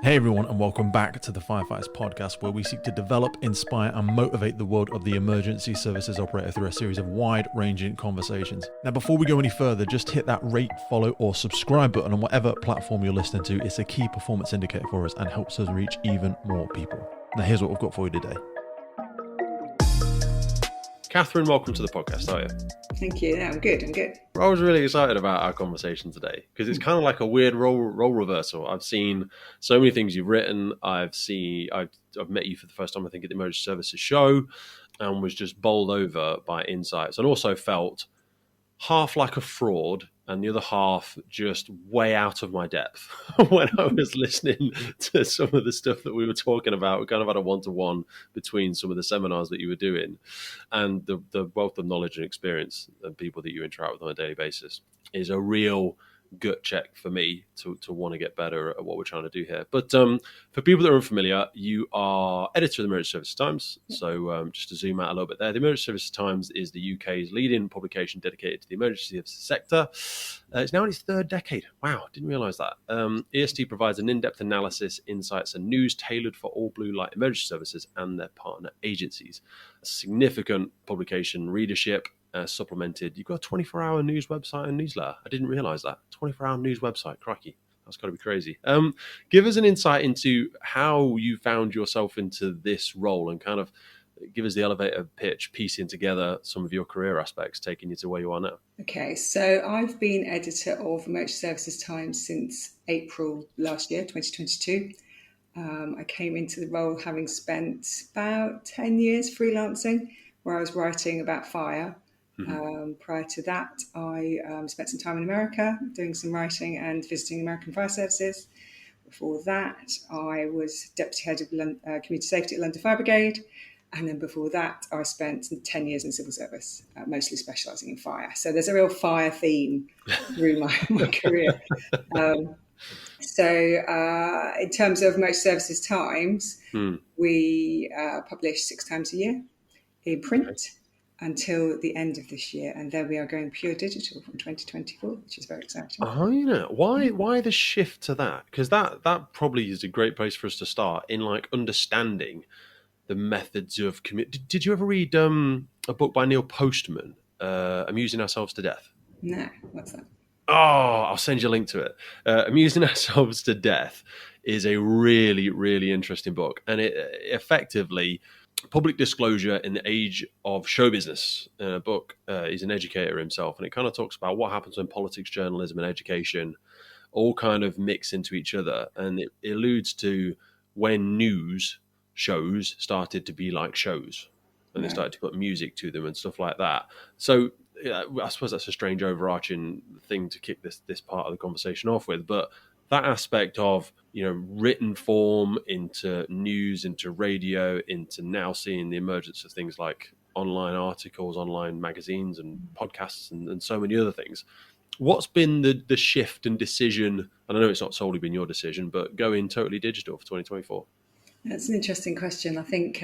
Hey everyone, and welcome back to the Firefighters podcast, where we seek to develop, inspire, and motivate the world of the emergency services operator through a series of wide-ranging conversations. Now, before we go any further, just hit that rate, follow, or subscribe button on whatever platform you're listening to. It's a key performance indicator for us and helps us reach even more people. Now, here's what we've got for you today. Catherine, welcome to the podcast. How are you? Thank you. Yeah, I'm good. I was really excited about our conversation today because it's kind of like a weird role reversal. I've seen so many things you've written. I've met you for the first time, I think, at the Emergency Services show, and was just bowled over by insights, and also felt half like a fraud and the other half just way out of my depth when I was listening to some of the stuff that we were talking about. We kind of had a one-to-one between some of the seminars that you were doing and the wealth of knowledge and experience and people that you interact with on a daily basis is a real gut check for me to want to get better at what we're trying to do here. But for people that are unfamiliar, you are editor of the Emergency Services Times. So just to zoom out a little bit there, the Emergency Services Times is the UK's leading publication dedicated to the emergency services sector. It's now in its third decade. Wow, didn't realise that. EST provides an in-depth analysis, insights and news tailored for all blue light emergency services and their partner agencies. A significant publication readership, supplemented. You've got a 24-hour news website and newsletter. I didn't realise that. 24-hour news website. Crikey. That's got to be crazy. Give us an insight into how you found yourself into this role and kind of give us the elevator pitch, piecing together some of your career aspects, taking you to where you are now. Okay, so I've been editor of Emergency Services Times since April last year, 2022. I came into the role having spent about 10 years freelancing, where I was writing about fire. Prior to that, I spent some time in America doing some writing and visiting American fire services. Before that, I was deputy head of community safety at London Fire Brigade. And then before that, I spent 10 years in civil service, mostly specialising in fire. So there's a real fire theme through my career. So in terms of Emergency Services Times, we publish 6 times a year in print until the end of this year. And then we are going pure digital from 2024, which is very exciting. Oh, you know, why the shift to that? Because that probably is a great place for us to start in like understanding the methods of Did you ever read a book by Neil Postman, Amusing Ourselves to Death? No, what's that? Oh, I'll send you a link to it. Amusing Ourselves to Death is a really, really interesting book. And it effectively, public disclosure in the age of show business. Book, he's an educator himself. And it kind of talks about what happens when politics, journalism and education all kind of mix into each other. And it alludes to when news shows started to be like shows and they started to put music to them and stuff like that. So I suppose that's a strange overarching thing to kick this part of the conversation off with, but that aspect of, you know, written form into news, into radio, into now seeing the emergence of things like online articles, online magazines and podcasts and so many other things. What's been the shift and decision, and I know it's not solely been your decision, but going totally digital for 2024? That's an interesting question. I think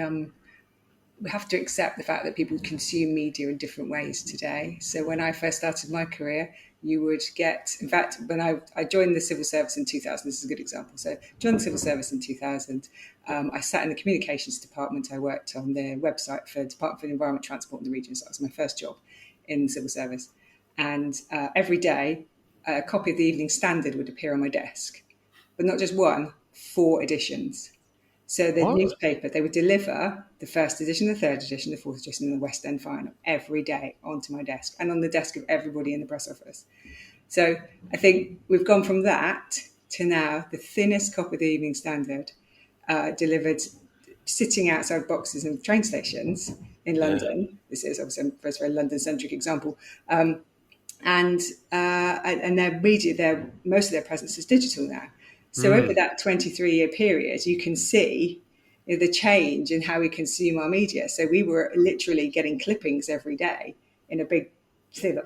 we have to accept the fact that people consume media in different ways today. So when I first started my career, you would get, in fact, when I joined the civil service in 2000, this is a good example. So joined the civil service in 2000. I sat in the communications department. I worked on the website for Department for the Environment, Transport and the Regions. That was my first job in the civil service. And every day, a copy of the Evening Standard would appear on my desk, but not just one, 4 editions. So the newspaper, they would deliver the first edition, the third edition, the fourth edition, and the West End Final every day onto my desk and on the desk of everybody in the press office. So I think we've gone from that to now the thinnest copy of the Evening Standard delivered sitting outside boxes in train stations in London. This is obviously a very London-centric example. And their media, most of their presence is digital now. So over that 23-year period, you can see the change in how we consume our media. So we were literally getting clippings every day in a big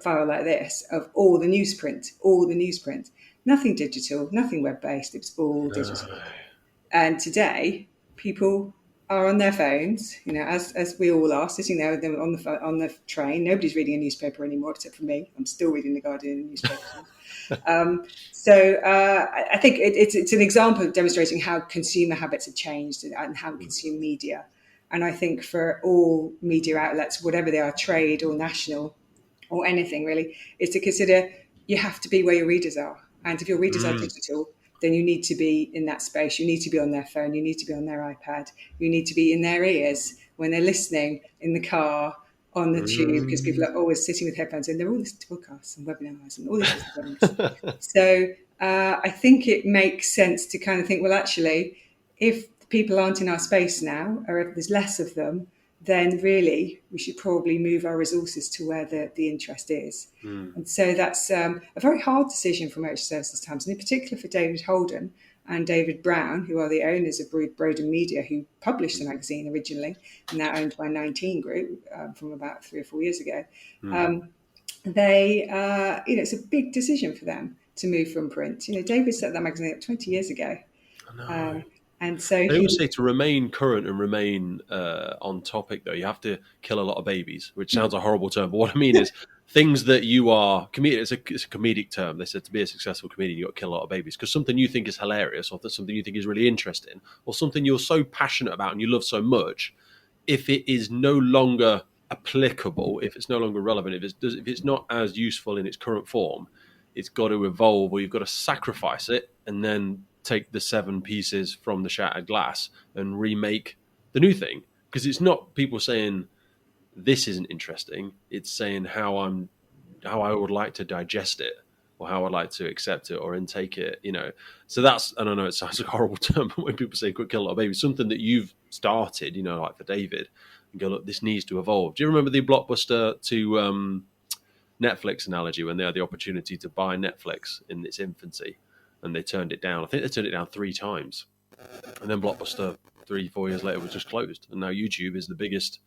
file like this of all the newsprint. Nothing digital, nothing web-based. It's all digital. And today, people are on their phones, you know, as we all are, sitting there with them on the train. Nobody's reading a newspaper anymore, except for me. I'm still reading the Guardian newspaper. I think it's an example of demonstrating how consumer habits have changed and how we consume media. And I think for all media outlets, whatever they are, trade or national or anything really, is to consider you have to be where your readers are. And if your readers are digital, then you need to be in that space. You need to be on their phone. You need to be on their iPad. You need to be in their ears when they're listening in the car, on the tube, because people are always sitting with headphones and they're all listening to podcasts and webinars and all these sorts of things. So I think it makes sense to kind of think, well, actually, if people aren't in our space now, or if there's less of them, then really we should probably move our resources to where the interest is. And so that's a very hard decision for Motor Services Times, and in particular for David Holden and David Brown, who are the owners of Broden Media, who published the magazine originally, now owned by 19 Group from about 3 or 4 years ago. It's a big decision for them to move from print. David set that magazine up 20 years ago. And so they always say to remain current and remain on topic, though, you have to kill a lot of babies, which sounds a horrible term. But what I mean is things that you are it's a comedic term. They said to be a successful comedian, you've got to kill a lot of babies, because something you think is hilarious, or something you think is really interesting, or something you're so passionate about and you love so much, if it is no longer applicable, if it's no longer relevant, if it's not as useful in its current form, it's got to evolve, or you've got to sacrifice it and then take the 7 pieces from the shattered glass and remake the new thing. Because it's not people saying this isn't interesting, it's saying how I would like to digest it, or how I'd like to accept it or intake it, So that's, and I know it sounds like a horrible term, but when people say quick kill a lot of babies, something that you've started, like for David, and go, look, this needs to evolve. Do you remember the Blockbuster to Netflix analogy, when they had the opportunity to buy Netflix in its infancy and they turned it down? I think they turned it down 3 times. And then Blockbuster 3-4 years later was just closed. And now YouTube is the biggest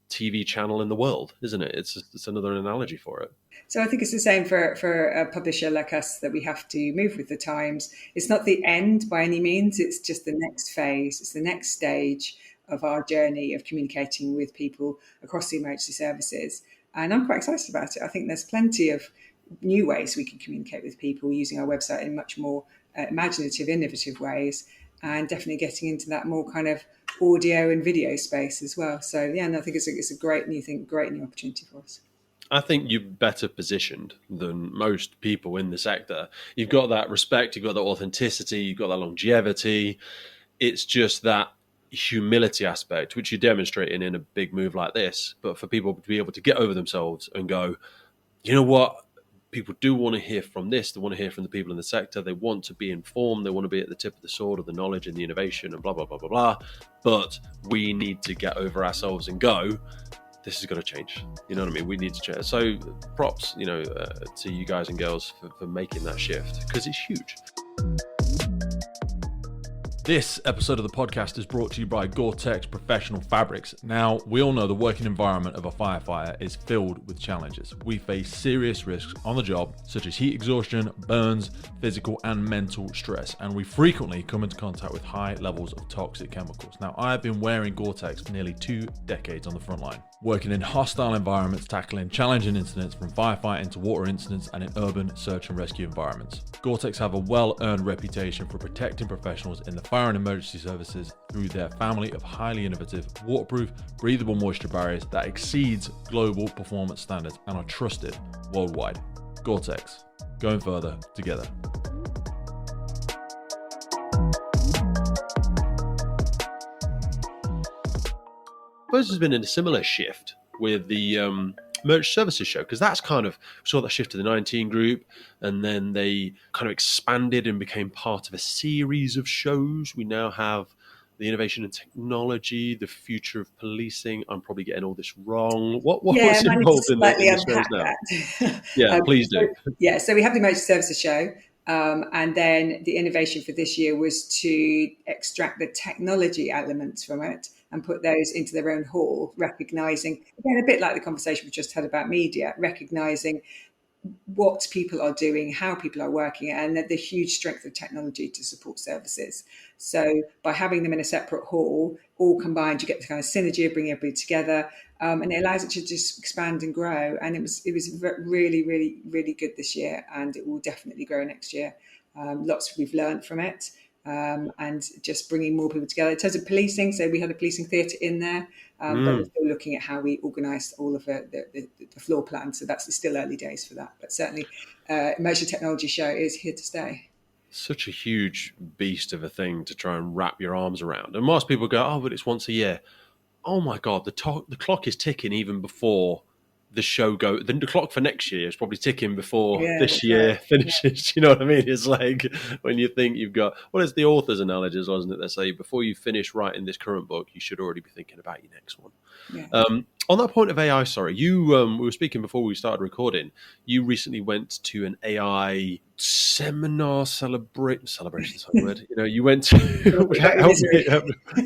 TV channel in the world, isn't it? It's another analogy for it. So I think it's the same for a publisher like us, that we have to move with the times. It's not the end by any means. It's just the next phase. It's the next stage of our journey of communicating with people across the emergency services. And I'm quite excited about it. I think there's plenty of new ways we can communicate with people using our website in much more imaginative, innovative ways, and definitely getting into that more kind of audio and video space as well. So yeah, and I think it's a great new thing, great new opportunity for us. I think you're better positioned than most people in the sector. You've got that respect, you've got that authenticity, you've got that longevity. It's just that humility aspect, which you're demonstrating in a big move like this. But for people to be able to get over themselves and go, you know what? People do want to hear from this. They want to hear from the people in the sector. They want to be informed. They want to be at the tip of the sword of the knowledge and the innovation and blah, blah, blah, blah, blah. But we need to get over ourselves and go, this is going to change. You know what I mean? We need to change. So props, to you guys and girls for making that shift, because it's huge. This episode of the podcast is brought to you by Gore-Tex Professional Fabrics. Now, we all know the working environment of a firefighter is filled with challenges. We face serious risks on the job, such as heat exhaustion, burns, physical and mental stress, and we frequently come into contact with high levels of toxic chemicals. Now, I have been wearing Gore-Tex for nearly 2 decades on the front line, working in hostile environments, tackling challenging incidents from firefighting to water incidents and in urban search and rescue environments. Gore-Tex have a well-earned reputation for protecting professionals in the fire and emergency services through their family of highly innovative, waterproof, breathable moisture barriers that exceeds global performance standards and are trusted worldwide. Gore-Tex, going further together. I suppose there's been a similar shift with the Emergency Services show, because that's kind of, we saw that shift to the 19 Group, and then they kind of expanded and became part of a series of shows. We now have the Innovation and Technology, the Future of Policing. I'm probably getting all this wrong. What's involved in the shows now? Yeah, please do. So we have the Emergency Services show. And then the innovation for this year was to extract the technology elements from it and put those into their own hall, recognising, again, a bit like the conversation we just had about media, recognising what people are doing, how people are working, and the huge strength of technology to support services. So by having them in a separate hall, all combined, you get the kind of synergy of bringing everybody together, and it allows it to just expand and grow. And it was really, really, really good this year, and it will definitely grow next year. Lots we've learned from it. And just bringing more people together. In terms of policing, so we had a policing theatre in there, but we're still looking at how we organise all of the floor plan. So that's still early days for that. But certainly, Emerging Technology Show is here to stay. Such a huge beast of a thing to try and wrap your arms around. And most people go, oh, but it's once a year. Oh my God, the clock is ticking even before the show go. The clock for next year is probably ticking before this year finishes. You know what I mean? It's like when you think you've got, well, it's the author's analogy, wasn't it? They say before you finish writing this current book, you should already be thinking about your next one. Yeah. On that point of AI, sorry, you we were speaking before we started recording. You recently went to an AI seminar celebration's not a word. You know, you went to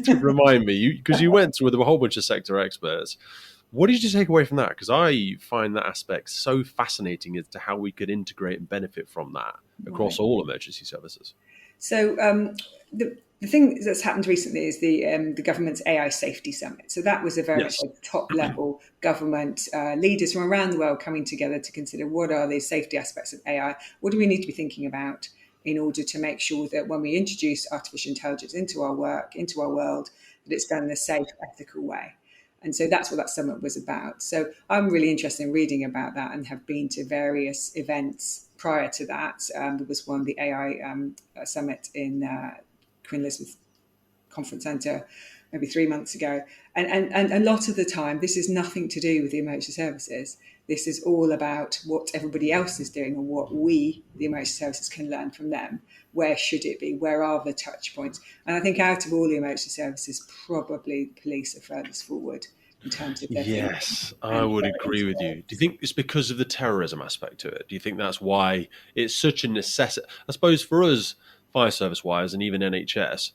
to remind me because you went with a whole bunch of sector experts. What did you take away from that? Because I find that aspect so fascinating as to how we could integrate and benefit from that across all emergency services. So the thing that's happened recently is the government's AI Safety Summit. So that was a very much a top-level government leaders from around the world coming together to consider what are the safety aspects of AI, what do we need to be thinking about in order to make sure that when we introduce artificial intelligence into our work, into our world, that it's done in a safe, ethical way. And so that's what that summit was about. So I'm really interested in reading about that and have been to various events prior to that. There was one, the AI summit in Queen Elizabeth Conference Centre maybe 3 months ago. And a lot of the time, this is nothing to do with the emergency services. This is all about what everybody else is doing and what we, the emergency services, can learn from them. Where should it be? Where are the touch points? And I think out of all the emergency services, probably police are furthest forward in terms of their Yes, I would agree with you. Do you think it's because of the terrorism aspect to it? Do you think that's why it's such a necessity? I suppose for us, fire service wise, and even NHS,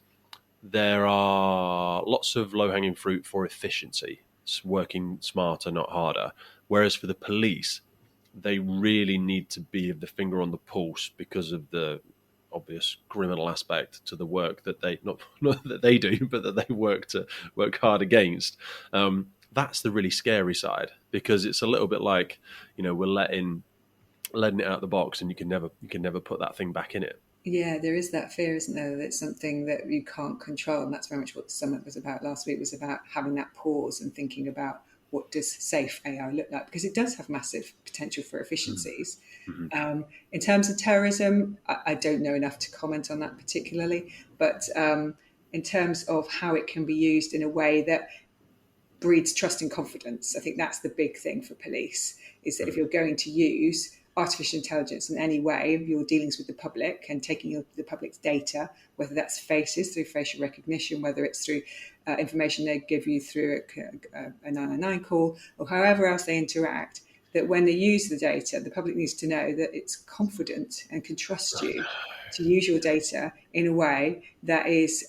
there are lots of low-hanging fruit for efficiency. It's working smarter, not harder. Whereas for the police, they really need to be of the finger on the pulse because of the obvious criminal aspect to the work that they not that they do, but that they work hard against. That's the really scary side because it's a little bit like, you know, we're letting it out of the box, and you can never put that thing back in it. Yeah, there is that fear, isn't there? That it's something that you can't control, and that's very much what the summit was about last week. Was about having that pause and thinking about what does safe AI look like, because it does have massive potential for efficiencies. Mm-hmm. In terms of terrorism, I don't know enough to comment on that particularly, but in terms of how it can be used in a way that breeds trust and confidence, I think that's the big thing for police, is that if you're going to use artificial intelligence in any way, your dealings with the public and taking the public's data, whether that's faces through facial recognition, whether it's through information they give you through a 999 call, or however else they interact, that when they use the data, the public needs to know that it's confident and can trust you to use your data in a way that is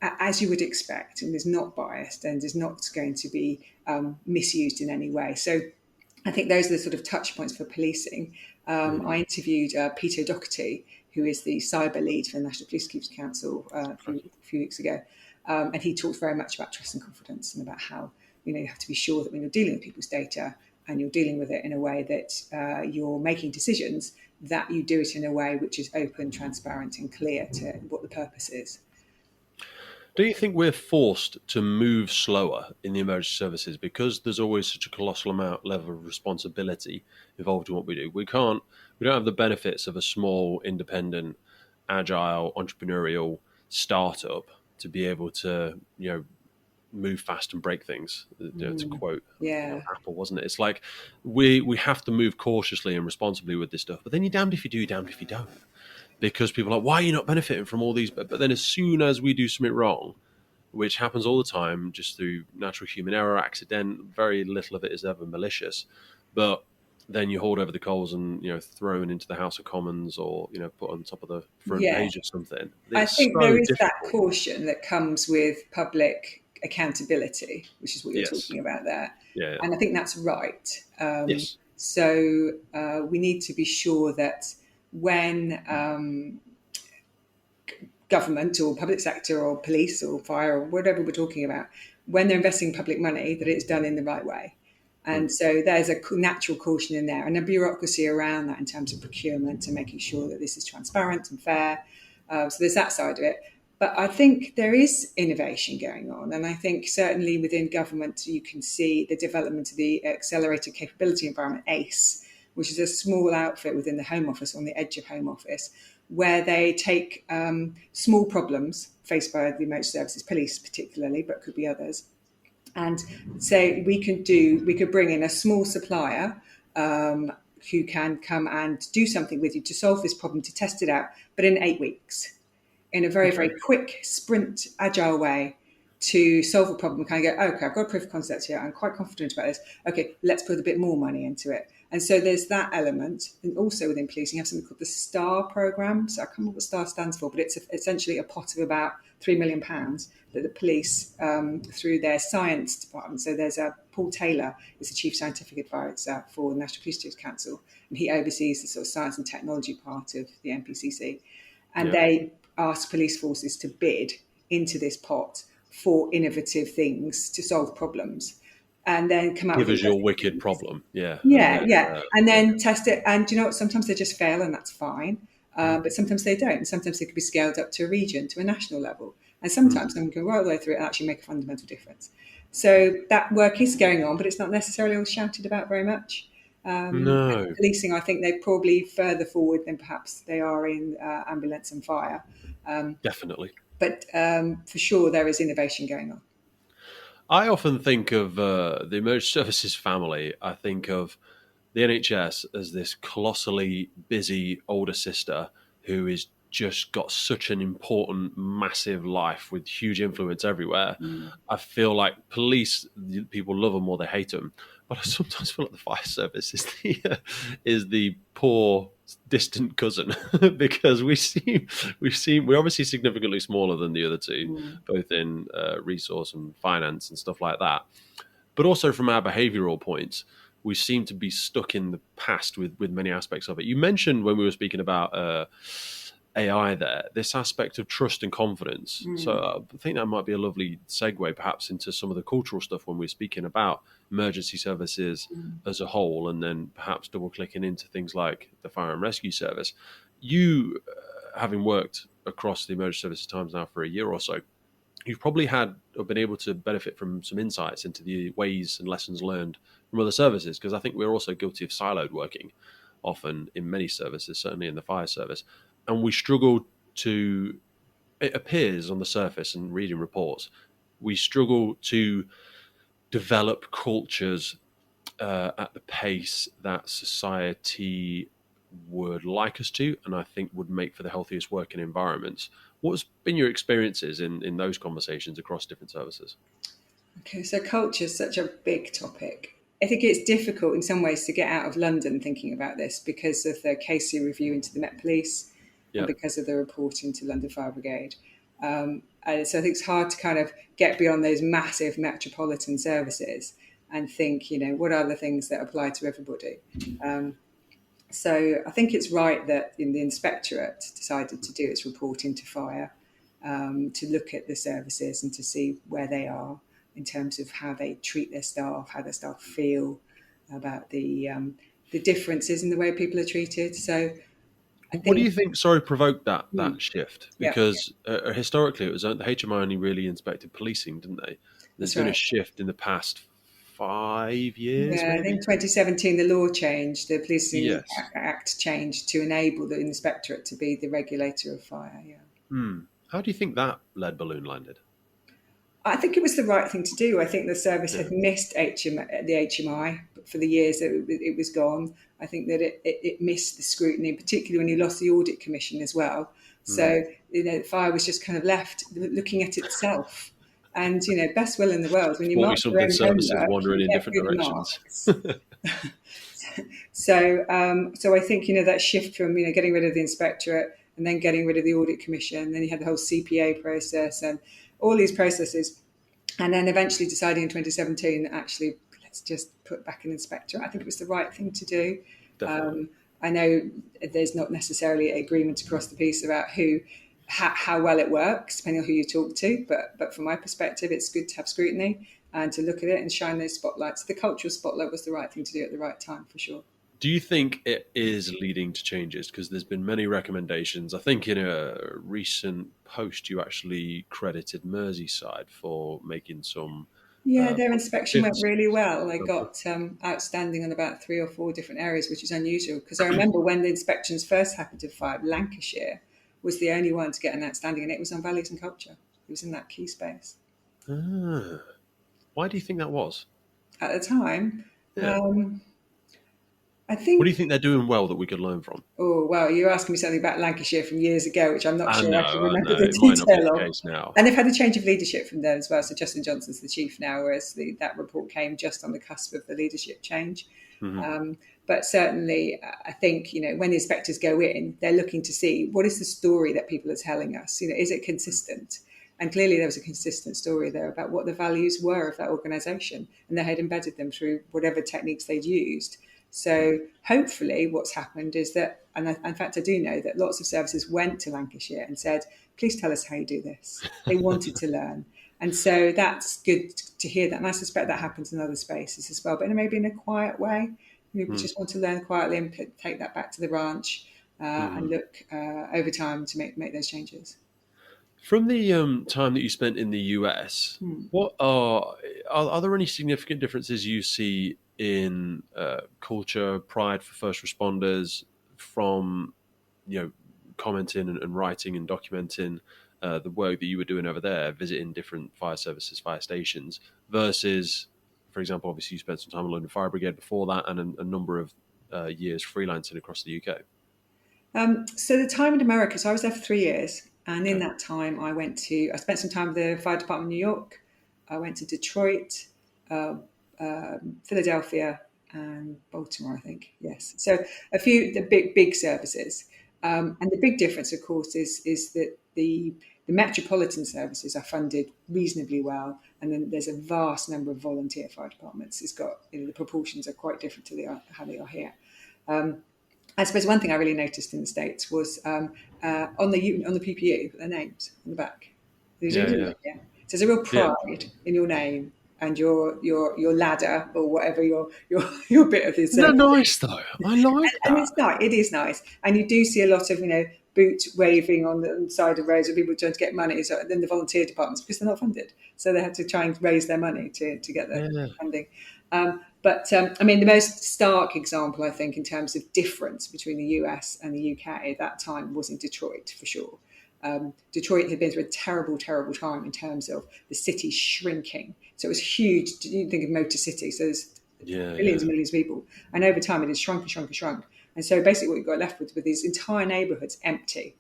as you would expect, and is not biased and is not going to be misused in any way. So I think those are the sort of touch points for policing. I interviewed Peter Doherty, who is the cyber lead for the National Police Security Council a few weeks ago. And he talked very much about trust and confidence and about how, you know, you have to be sure that when you're dealing with people's data and you're dealing with it in a way that you're making decisions, that you do it in a way which is open, transparent and clear to what the purpose is. Do you think we're forced to move slower in the emergency services because there's always such a colossal level of responsibility involved in what we do? We don't have the benefits of a small, independent, agile, entrepreneurial startup to be able to, you know, move fast and break things, to quote Apple, wasn't it? It's like we have to move cautiously and responsibly with this stuff, but then you're damned if you do, you're damned if you don't. Because people are like, why are you not benefiting from all these? But then as soon as we do something wrong, which happens all the time, just through natural human error, accident, very little of it is ever malicious. But then you hold over the coals and, you know, thrown into the House of Commons or, you know, put on top of the front page or something. I think there is that caution that comes with public accountability, which is what you're talking about there. Yeah. And I think that's right. Yes. So we need to be sure that when government or public sector or police or fire or whatever we're talking about, when they're investing public money, that it's done in the right way. And so there's a natural caution in there and a bureaucracy around that in terms of procurement and making sure that this is transparent and fair. So there's that side of it. But I think there is innovation going on. And I think certainly within government, you can see the development of the Accelerated Capability Environment, ACE, which is a small outfit within the Home Office, on the edge of Home Office, where they take small problems faced by the emergency services, police particularly, but could be others, and say we could bring in a small supplier who can come and do something with you to solve this problem, to test it out, but in 8 weeks, in a very, very quick, sprint, agile way to solve a problem. Kind of go, okay, I've got a proof of concept here. I'm quite confident about this. Okay, let's put a bit more money into it. And so there's that element. And also within policing, you have something called the STAR programme. So I can't remember what STAR stands for, but it's essentially a pot of about £3 million that the police, through their science department. So there's Paul Taylor is the Chief Scientific Advisor for the National Police Council, and he oversees the sort of science and technology part of the NPCC. And they ask police forces to bid into this pot for innovative things to solve problems, and then come out Give with us your wicked problem. And then test it. And you know what? Sometimes they just fail, and that's fine. But sometimes they don't. And sometimes they could be scaled up to a region, to a national level. And sometimes they can go right the way through it and actually make a fundamental difference. So that work is going on, but it's not necessarily all shouted about very much. No. Policing, I think they're probably further forward than perhaps they are in ambulance and fire. Definitely. But for sure, there is innovation going on. I often think of the emergency services family. I think of the NHS as this colossally busy older sister who is just got such an important, massive life with huge influence everywhere. I feel like police, people love them or they hate them. But I sometimes feel like the fire service is the poor, distant cousin because we're obviously significantly smaller than the other two, both in resource and finance and stuff like that. But also from our behavioural points, we seem to be stuck in the past with many aspects of it. You mentioned when we were speaking about AI there, this aspect of trust and confidence. So I think that might be a lovely segue perhaps into some of the cultural stuff when we're speaking about emergency services as a whole, and then perhaps double clicking into things like the fire and rescue service. You, having worked across the emergency services times now for a year or so, you've probably had or been able to benefit from some insights into the ways and lessons learned from other services, because I think we're also guilty of siloed working often in many services, certainly in the fire service. And we struggle to, it appears on the surface and reading reports, we struggle to develop cultures at the pace that society would like us to, and I think would make for the healthiest working environments. What's been your experiences in those conversations across different services? Okay, so culture is such a big topic. I think it's difficult in some ways to get out of London thinking about this because of the Casey review into the Met Police and because of the report into London Fire Brigade. And so I think it's hard to kind of get beyond those massive metropolitan services and think, you know, what are the things that apply to everybody? So I think it's right that in the Inspectorate decided to do its report into fire, to look at the services and to see where they are in terms of how they treat their staff, how their staff feel about the differences in the way people are treated. So what do you think, provoked that shift? Because historically, it was the HMI only really inspected policing, didn't they? There's been a shift in the past 5 years. Yeah, maybe? I think 2017 the law changed, the Policing Act changed to enable the Inspectorate to be the regulator of fire. How do you think that lead balloon landed? I think it was the right thing to do. I think the service had missed the HMI for the years that it was gone. I think that it missed the scrutiny, particularly when you lost the Audit Commission as well. So, you know, fire was just kind of left looking at itself. And, you know, best will in the world, when you mark your own services homework, wandering in different directions. directions. So I think, you know, that shift from, you know, getting rid of the Inspectorate and then getting rid of the Audit Commission, then you had the whole CPA process and all these processes, and then eventually deciding in 2017 that actually get just put back an inspector. I think it was the right thing to do. Definitely. I know there's not necessarily agreement across the piece about how well it works, depending on who you talk to. But from my perspective, it's good to have scrutiny and to look at it and shine those spotlights. The cultural spotlight was the right thing to do at the right time, for sure. Do you think it is leading to changes? Because there's been many recommendations. I think in a recent post, you actually credited Merseyside for making some Yeah, their inspection went shifts. really well. They got outstanding on about 3 or 4 different areas, which is unusual. Because I remember when the inspections first happened to Five, Lancashire was the only one to get an outstanding, and it was on values and culture. It was in that key space. Ah, why do you think that was? At the time, Yeah. um, I What do think, you think they're doing well that we could learn from? oh, well, you're asking me something about Lancashire from years ago, which I'm not I sure I can know, remember the it might not be detail the of. case now. And they've had a change of leadership from there as well. So Justin Johnson's the chief now, whereas that report came just on the cusp of the leadership change. Mhm. But certainly, I think, when the inspectors go in, they're looking to see what is the story that people are telling us. Is it consistent? And clearly, there was a consistent story there about what the values were of that organisation, and they had embedded them through whatever techniques they'd used. So hopefully, what's happened is that, and in fact, I do know that lots of services went to Lancashire and said, "Please tell us how you do this." They wanted to learn. And so that's good to hear that. And I suspect that happens in other spaces as well, but maybe in a quiet way. People just want to learn quietly and take that back to the ranch and look over time to make those changes. From the time that you spent in the US, what are there any significant differences you see in culture, pride for first responders from commenting and writing and documenting the work that you were doing over there, visiting different fire services, fire stations, versus, for example, obviously you spent some time in London Fire Brigade before that, and a number of years freelancing across the UK. So the time in America, so I was there for 3 years. And in Okay. that time, I spent some time with the fire department in New York. I went to Detroit, Philadelphia, and Baltimore, I think. Yes. So a few, the big services. And the big difference, of course, is that the metropolitan services are funded reasonably well. And then there's a vast number of volunteer fire departments. It's got, the proportions are quite different to how they are here. I suppose one thing I really noticed in the States was on the PPE, their names on the back. Yeah, yeah, Yeah. So there's a real yeah. pride in your name and your ladder or whatever your bit of this Isn't that service. nice though? I like And that. it's nice. It is nice, and you do see a lot of boot waving on the side of roads, or people trying to get money. So then the volunteer departments, because they're not funded, so they have to try and raise their money to get the Yeah. funding. But I mean, the most stark example, I think, in terms of difference between the US and the UK at that time was in Detroit, for sure. Detroit had been through a terrible, terrible time in terms of the city shrinking. So it was huge. You think of Motor City, so there's Yeah, millions and yeah. millions of people. And over time, it has shrunk and shrunk and shrunk. And so basically what you got left with these entire neighbourhoods empty.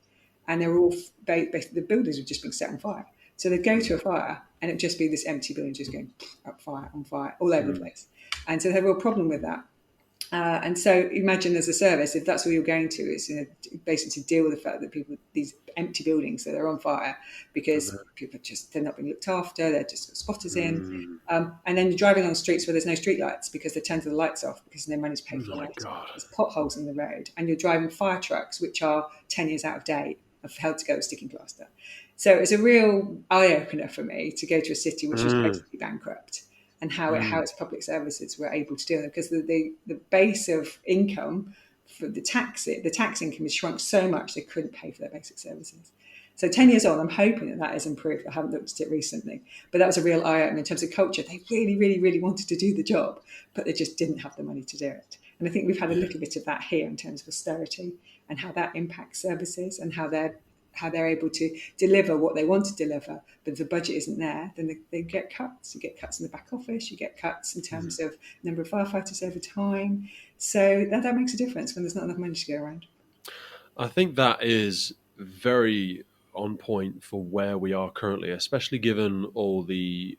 And they're all, basically, the buildings have just been set on fire. So they'd go to a fire and it'd just be this empty building just going up fire, on fire, all over the place. And so they have a real problem with that. And so imagine as a service, if that's all you're going to, is basically to deal with the fact that these empty buildings, so they're on fire because people they're not being looked after, they're just got spotters in. And then you're driving on streets where there's no street lights because they turn the lights off because no money's paid for Oh my lights. God. There's potholes in the road, and you're driving fire trucks which are 10 years out of date, have held together with sticking plaster. So it's a real eye opener for me to go to a city which was basically bankrupt, and how its public services were able to deal with it, because the base of income for the tax income has shrunk so much they couldn't pay for their basic services. So 10 years on, I'm hoping that has improved. I haven't looked at it recently, but that was a real eye-opener in terms of culture. They really, really, really wanted to do the job, but they just didn't have the money to do it. And I think we've had a little bit of that here in terms of austerity and how that impacts services and how they're able to deliver what they want to deliver, but if the budget isn't there, then they get cuts. You get cuts in the back office, you get cuts in terms of number of firefighters over time. So that makes a difference when there's not enough money to go around. I think that is very on point for where we are currently, especially given all the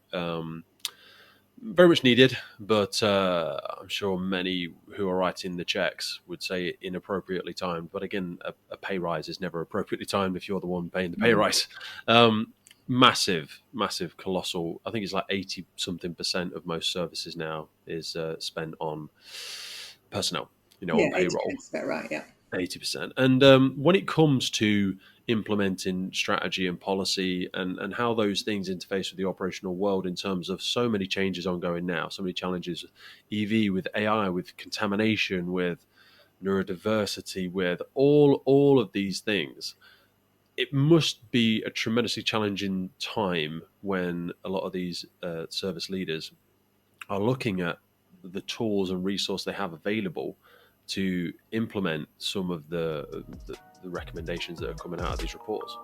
very much needed, but I'm sure many who are writing the checks would say inappropriately timed. But again, a pay rise is never appropriately timed if you're the one paying the pay rise. massive, colossal. I think it's like 80 something percent of most services now is spent on personnel, on Yeah, payroll. 80%, about right, yeah. 80%. And when it comes to implementing strategy and policy and how those things interface with the operational world in terms of so many changes ongoing now, so many challenges with EV, with AI, with contamination, with neurodiversity, with all of these things, it must be a tremendously challenging time when a lot of these service leaders are looking at the tools and resource they have available to implement some of the recommendations that are coming out of these reports.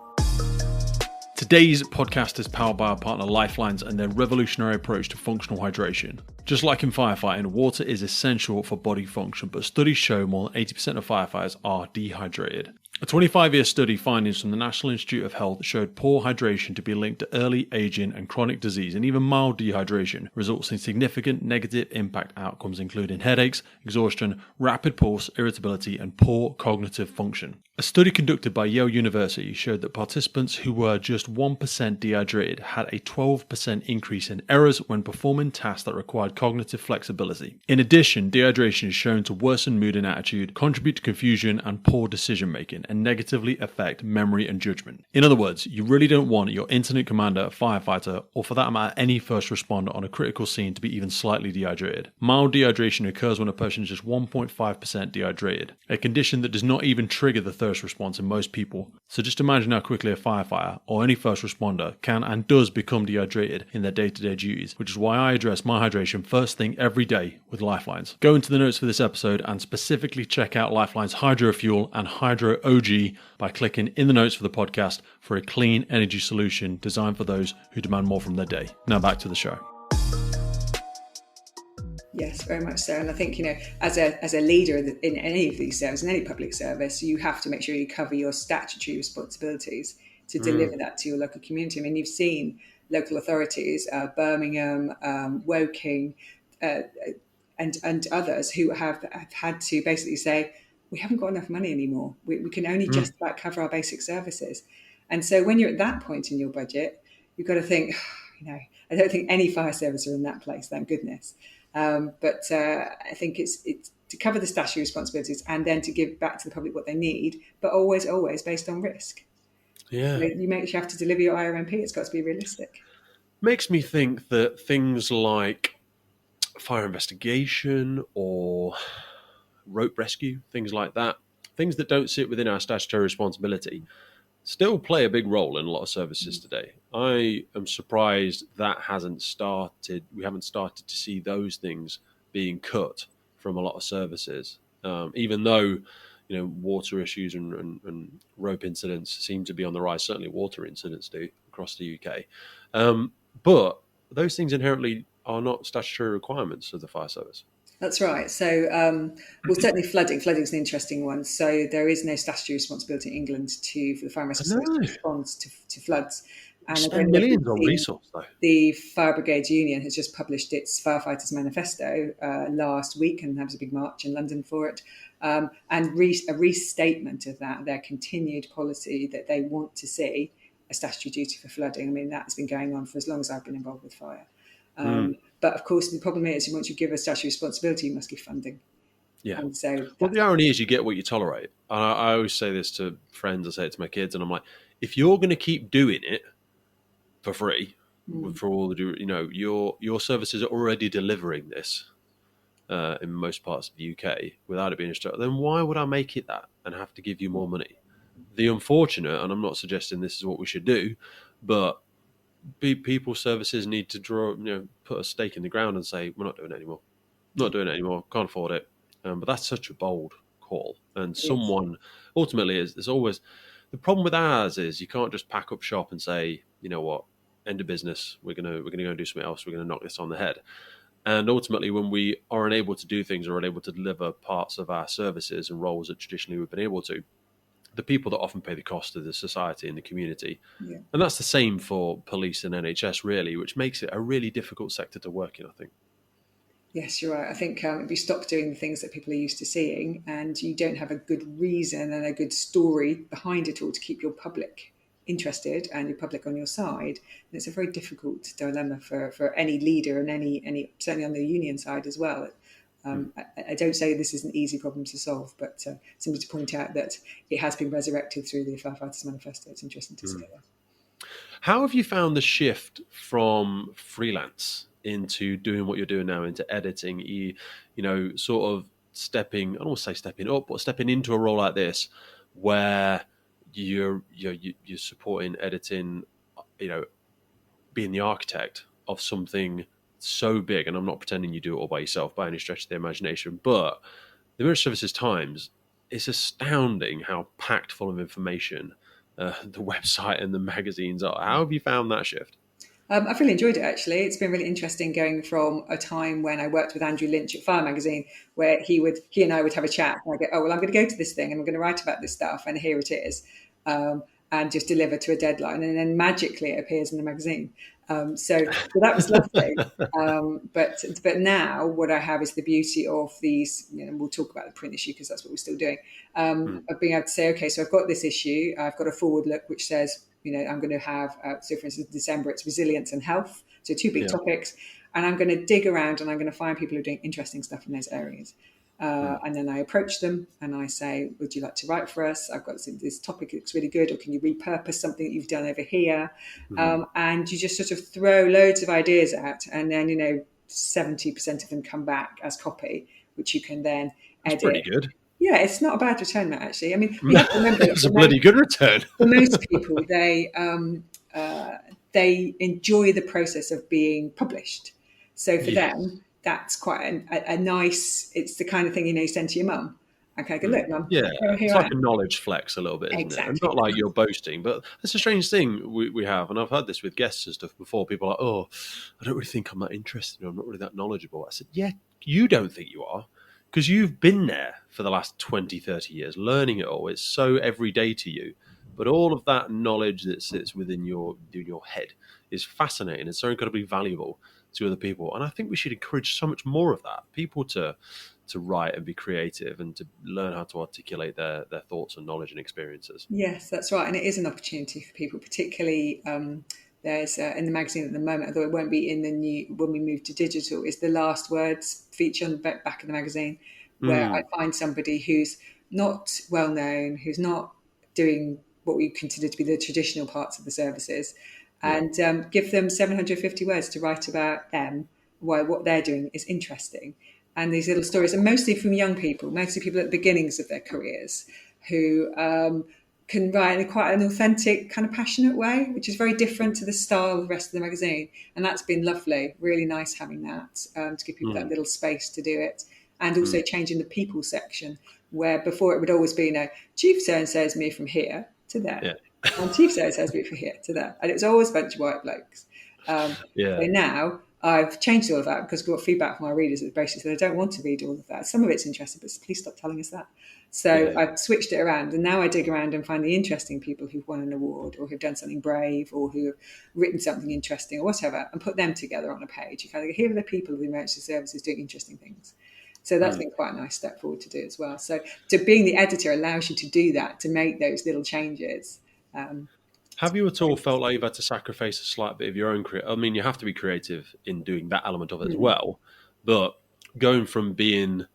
Today's podcast is powered by our partner Lifelines and their revolutionary approach to functional hydration. Just like in firefighting, water is essential for body function, but studies show more than 80% of firefighters are dehydrated. A 25-year study findings from the National Institute of Health showed poor hydration to be linked to early aging and chronic disease, and even mild dehydration results in significant negative impact outcomes including headaches, exhaustion, rapid pulse, irritability, and poor cognitive function. A study conducted by Yale University showed that participants who were just 1% dehydrated had a 12% increase in errors when performing tasks that required cognitive flexibility. In addition, dehydration is shown to worsen mood and attitude, contribute to confusion and poor decision making, and negatively affect memory and judgment. In other words, you really don't want your incident commander, firefighter, or for that matter any first responder on a critical scene to be even slightly dehydrated. Mild dehydration occurs when a person is just 1.5% dehydrated, a condition that does not even trigger the thirst response in most people. So just imagine how quickly a firefighter or any first responder can and does become dehydrated in their day-to-day duties, which is why I address my hydration first thing every day with Lifelines. Go into the notes for this episode and specifically check out Lifeline's Hydro Fuel and Hydro OG by clicking in the notes for the podcast for a clean energy solution designed for those who demand more from their day. Now back to the show. Yes, very much so. And I think, as a leader in any of these services, in any public service, you have to make sure you cover your statutory responsibilities to deliver that to your local community. I mean, you've seen local authorities, Birmingham, Woking, and others who have had to basically say, we haven't got enough money anymore. We can only just about cover our basic services. And so when you're at that point in your budget, you've got to think, I don't think any fire service are in that place, thank goodness. But I think it's to cover the statutory responsibilities and then to give back to the public what they need, but always based on risk. Yeah. You have to deliver your IRMP. It's got to be realistic. Makes me think that things like fire investigation or rope rescue, things like that, things that don't sit within our statutory responsibility, still play a big role in a lot of services today. I am surprised that we haven't started to see those things being cut from a lot of services, even though water issues and rope incidents seem to be on the rise. Certainly water incidents do across the UK, but those things inherently are not statutory requirements of the fire service. That's right. So, certainly flooding. Flooding is an interesting one. So there is no statutory responsibility in England for the fire and rescue service to respond to floods. And spend millions on resource, though. The Fire Brigade Union has just published its Firefighters Manifesto last week, and there was a big march in London for it. And a restatement of that, their continued policy that they want to see a statutory duty for flooding. I mean, that's been going on for as long as I've been involved with fire. But of course, the problem is once you give a statutory responsibility, you must give funding. Yeah. And so the irony is you get what you tolerate. And I always say this to friends, I say it to my kids, and I'm like, if you're going to keep doing it for free, for all the your services are already delivering this in most parts of the UK without it being instructed, then why would I make it that and have to give you more money? The unfortunate, and I'm not suggesting this is what we should do, but people's services need to put a stake in the ground and say, we're not doing it anymore. Not doing it anymore. Can't afford it. But that's such a bold call. And someone ultimately is always the problem with ours is you can't just pack up shop and say, you know what, end of business. We're gonna go and do something else. We're gonna knock this on the head. And ultimately, when we are unable to do things or unable to deliver parts of our services and roles that traditionally we've been able to, the people that often pay the cost of the society and the community. Yeah. And that's the same for police and NHS, really, which makes it a really difficult sector to work in, I think. Yes, you're right. I think if you stop doing the things that people are used to seeing and you don't have a good reason and a good story behind it all to keep your public interested and you're public on your side, and it's a very difficult dilemma for any leader and any certainly on the union side as well. I don't say this is an easy problem to solve, but simply to point out that it has been resurrected through the Firefighters Manifesto. It's interesting to see that. How have you found the shift from freelance into doing what you're doing now, into editing? You know, sort of stepping, I don't want to say stepping up, but stepping into a role like this, where you're supporting editing, you know, being the architect of something so big. And I'm not pretending you do it all by yourself by any stretch of the imagination, but the Emergency Services Times, it's astounding how packed full of information the website and the magazines are. How have you found that shift? I've really enjoyed it, actually. It's been really interesting going from a time when I worked with Andrew Lynch at Fire Magazine, where he and I would have a chat, and I go, oh, well, I'm going to go to this thing and I'm going to write about this stuff, and here it is, and just deliver to a deadline, and then magically it appears in the magazine. So that was lovely. But now what I have is the beauty of these, you know, we'll talk about the print issue because that's what we're still doing, of being able to say, okay, so I've got this issue, I've got a forward look which says, you know, I'm going to have, so for instance, December, it's resilience and health. So two big topics. And I'm going to dig around and I'm going to find people who are doing interesting stuff in those areas. And then I approach them and I say, would you like to write for us? I've got this topic looks really good, or can you repurpose something that you've done over here? And you just sort of throw loads of ideas out, and then, you know, 70% of them come back as copy, which you can then edit. That's pretty good. Yeah, it's not a bad return, that, actually. I mean, we have to remember it's a bloody good return. For most people, they enjoy the process of being published. So for them, that's quite a nice. It's the kind of thing, you know, you send to your mum. Okay, go, look, mum. Yeah, it's like a knowledge flex a little bit, isn't it? And not like you're boasting, but it's a strange thing we have, and I've had this with guests and stuff before. People are like, oh, I don't really think I'm that interested, or I'm not really that knowledgeable. I said, yeah, you don't think you are, because you've been there for the last 20, 30 years, learning it all. It's so everyday to you. But all of that knowledge that sits within your head is fascinating. It's so incredibly valuable to other people. And I think we should encourage so much more of that. People to write and be creative and to learn how to articulate their thoughts and knowledge and experiences. Yes, that's right. And it is an opportunity for people, particularly there's in the magazine at the moment, although it won't be in the new, when we move to digital, is the last words feature on the back of the magazine, where I find somebody who's not well known, who's not doing what we consider to be the traditional parts of the services, and give them 750 words to write about them, why what they're doing is interesting. And these little stories, and mostly from young people, mostly people at the beginnings of their careers, who can write in quite an authentic, kind of passionate way, which is very different to the style of the rest of the magazine. And that's been lovely, really nice having that, to give people that little space to do it. And also changing the people section, where before it would always be, you know, Chief so-and-so is me from here to there. Yeah. And Chief so-and-so is me from here to there. And it was always a bunch of white blokes. So now I've changed all of that because we've got feedback from our readers that basically said, I don't want to read all of that. Some of it's interesting, but please stop telling us that. So I've switched it around, and now I dig around and find the interesting people who've won an award or who've done something brave or who have written something interesting or whatever, and put them together on a page. You kind of go, here are the people of the emergency services doing interesting things. So that's been quite a nice step forward to do as well. So to being the editor allows you to do that, to make those little changes. Have you at all felt like you've had to sacrifice a slight bit of your own career? I mean, you have to be creative in doing that element of it as well, but going from being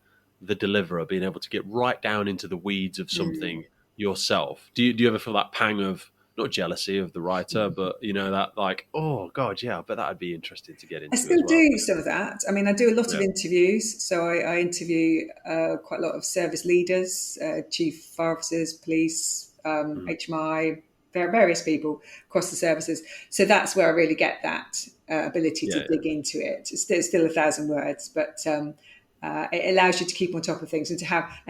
the deliverer, being able to get right down into the weeds of something yourself, do you ever feel that pang of, not jealousy of the writer, but, you know, that like, oh, God, yeah, I bet that would be interesting to get into. I still do some of that. I mean, I do a lot of interviews. So I interview quite a lot of service leaders, chief fire officers, police, HMI, various people across the services. So that's where I really get that ability to dig into it. It's still 1,000 words, but it allows you to keep on top of things and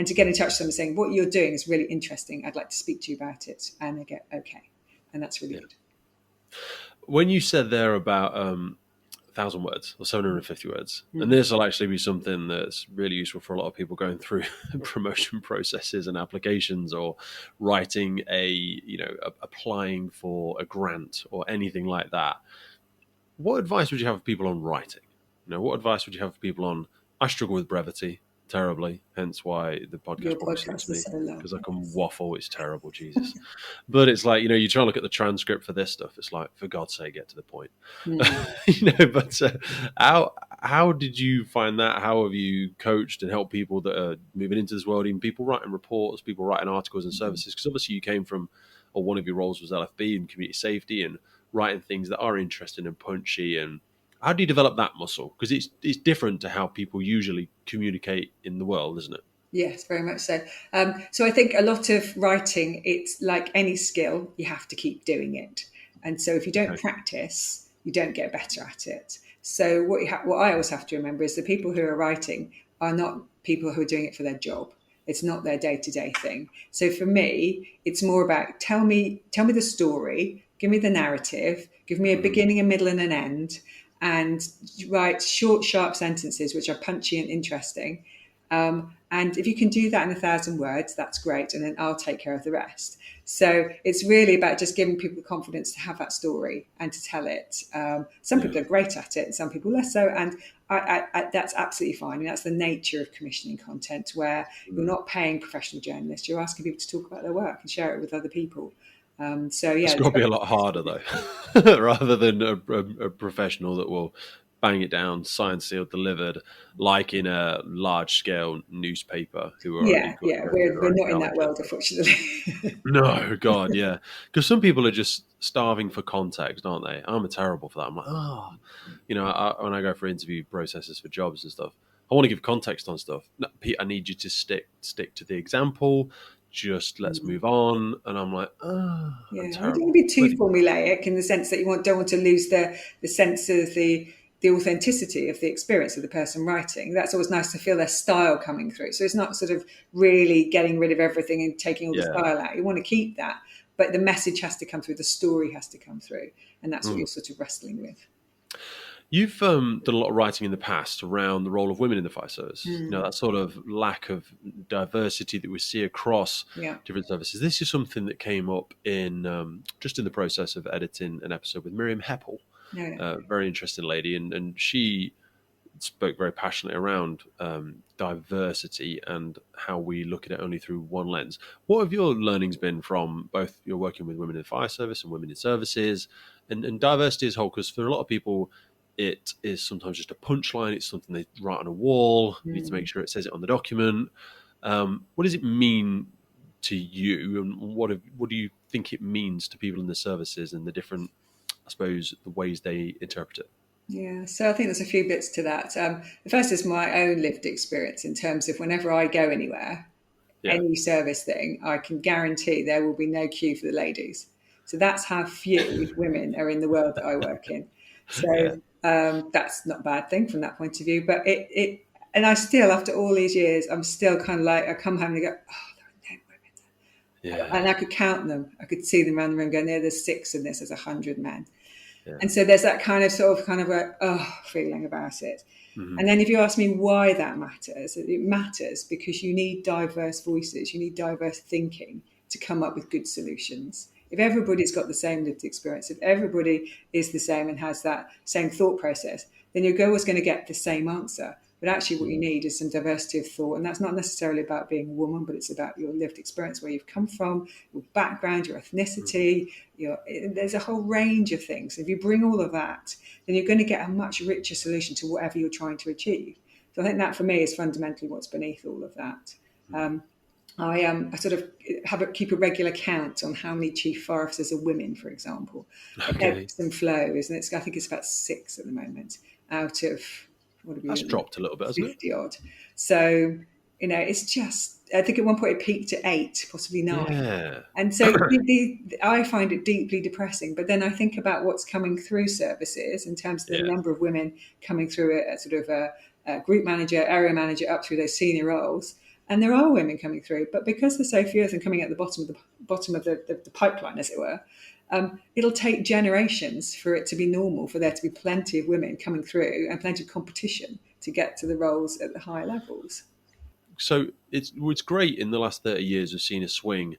to get in touch with someone saying, what you're doing is really interesting. I'd like to speak to you about it. And they get, okay. And that's really good. When you said there about 1,000 words or 750 words, and this will actually be something that's really useful for a lot of people going through promotion processes and applications, or writing applying for a grant or anything like that. What advice would you have for people on writing? You know, what advice would you have for people on, I struggle with brevity, terribly. Hence why the Your podcast probably suits podcast is me, so long. because I can waffle. It's terrible, Jesus. But it's like, you try and look at the transcript for this stuff. It's like, for God's sake, get to the point. But how did you find that? How have you coached and helped people that are moving into this world, even people writing reports, people writing articles and services? Because obviously you came from, or one of your roles was LFB and community safety and writing things that are interesting and punchy. And how do you develop that muscle? Because it's different to how people usually communicate in the world, isn't it? Yes, very much so. So I think a lot of writing, it's like any skill, you have to keep doing it. And so if you don't Okay. practice, you don't get better at it. So what I always have to remember is the people who are writing are not people who are doing it for their job. It's not their day-to-day thing. So for me, it's more about tell me the story, give me the narrative, give me a beginning, a middle, and an end, and write short, sharp sentences which are punchy and interesting. And if you can do that in 1,000 words, that's great. And then I'll take care of the rest. So it's really about just giving people the confidence to have that story and to tell it. Some people are great at it and some people less so. And that's absolutely fine. And that's the nature of commissioning content, where you're not paying professional journalists. You're asking people to talk about their work and share it with other people. It's got to be a lot harder, though, rather than a professional that will bang it down, signed, sealed, delivered, like in a large-scale newspaper who are already got we're not in that calendar. world, unfortunately. No, God, yeah. Because some people are just starving for context, aren't they? I'm terrible for that. I'm like, when I go for interview processes for jobs and stuff, I want to give context on stuff. No, Pete, I need you to stick to the example. Just let's move on. And I'm like, Yeah, I'm you don't want terrible. to be too formulaic in the sense that you don't want to lose the sense of the authenticity of the experience of the person writing. That's always nice to feel their style coming through. So it's not sort of really getting rid of everything and taking all the style out. You want to keep that, but the message has to come through, the story has to come through, and that's what you're sort of wrestling with. You've done a lot of writing in the past around the role of women in the fire service. That sort of lack of diversity that we see across different services. This is something that came up in just in the process of editing an episode with Miriam Heppel, very interesting lady, and she spoke very passionately around diversity and how we look at it only through one lens. What have your learnings been from both your working with women in the fire service and women in services, and diversity as a whole? Because for a lot of people, it is sometimes just a punchline. It's something they write on a wall. You need to make sure it says it on the document. What does it mean to you, and what do you think it means to people in the services and the different, I suppose, the ways they interpret it? Yeah, so I think there's a few bits to that. The first is my own lived experience in terms of whenever I go anywhere, any service thing, I can guarantee there will be no queue for the ladies. So that's how few women are in the world that I work in. So that's not a bad thing from that point of view. But and I still, after all these years, I'm still kind of like, I come home and go, oh, there are no women there. And I could count them. I could see them around the room going, there's 6 in this, there's 100 men. And so there's that kind of a feeling about it. And then if you ask me why that matters, it matters because you need diverse voices, you need diverse thinking to come up with good solutions. If everybody's got the same lived experience, if everybody is the same and has that same thought process, then you're always going to get the same answer. But actually what you need is some diversity of thought. And that's not necessarily about being a woman, but it's about your lived experience, where you've come from, your background, your ethnicity. There's a whole range of things. If you bring all of that, then you're going to get a much richer solution to whatever you're trying to achieve. So I think that for me is fundamentally what's beneath all of that. I sort of keep a regular count on how many chief fire officers are women, for example. It ebbs and flows, and I think it's about 6 at the moment out of That's dropped a little bit, hasn't it? 50 odd. So it's just, I think at one point it peaked at 8, possibly 9. Yeah. And so I find it deeply depressing. But then I think about what's coming through services in terms of the number of women coming through a sort of a group manager, area manager, up through those senior roles. And there are women coming through, but because there's so few of them coming at the bottom of the pipeline, as it were, it'll take generations for it to be normal, for there to be plenty of women coming through and plenty of competition to get to the roles at the higher levels. So it's great in the last 30 years we've seen a swing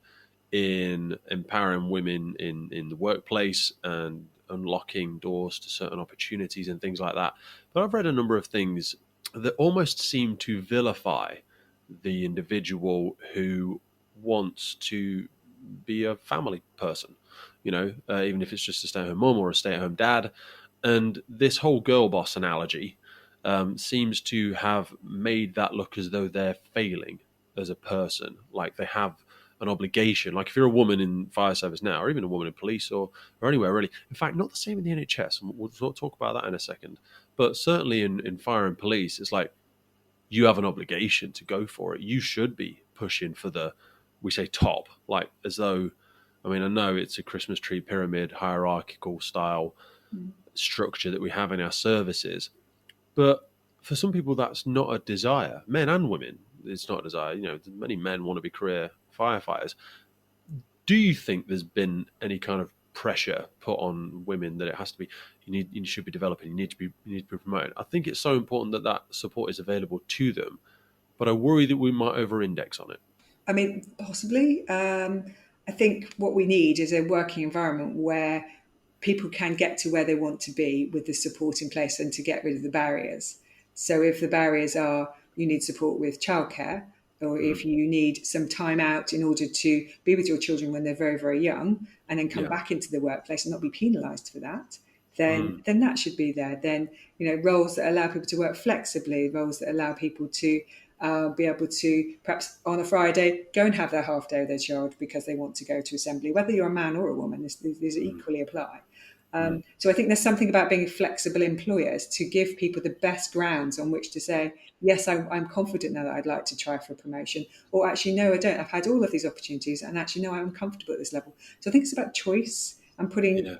in empowering women in the workplace and unlocking doors to certain opportunities and things like that. But I've read a number of things that almost seem to vilify the individual who wants to be a family person, even if it's just a stay-at-home mom or a stay-at-home dad. And this whole girl boss analogy seems to have made that look as though they're failing as a person, like they have an obligation. Like if you're a woman in fire service now, or even a woman in police or anywhere really. In fact, not the same in the NHS. And we'll talk about that in a second. But certainly in fire and police, it's like you have an obligation to go for it. You should be pushing for we say top, like as though, I know it's a Christmas tree pyramid hierarchical style structure that we have in our services, but for some people that's not a desire. Men and women, it's not a desire. Many men want to be career firefighters. Do you think there's been any kind of pressure put on women that it has to be, you should be developing, you need to be promoted? I think it's so important that support is available to them, but I worry that we might over-index on it. Possibly. I think what we need is a working environment where people can get to where they want to be with the support in place, and to get rid of the barriers. So if the barriers are, you need support with childcare, or if you need some time out in order to be with your children when they're very, very young, and then come back into the workplace and not be penalised for that, then that should be there. Then, roles that allow people to work flexibly, roles that allow people to be able to perhaps on a Friday go and have their half day with their child because they want to go to assembly, whether you're a man or a woman, these equally apply. So I think there's something about being flexible employers to give people the best grounds on which to say, yes, I'm confident now that I'd like to try for a promotion, or actually, no, I don't. I've had all of these opportunities, and actually, no, I'm comfortable at this level. So I think it's about choice and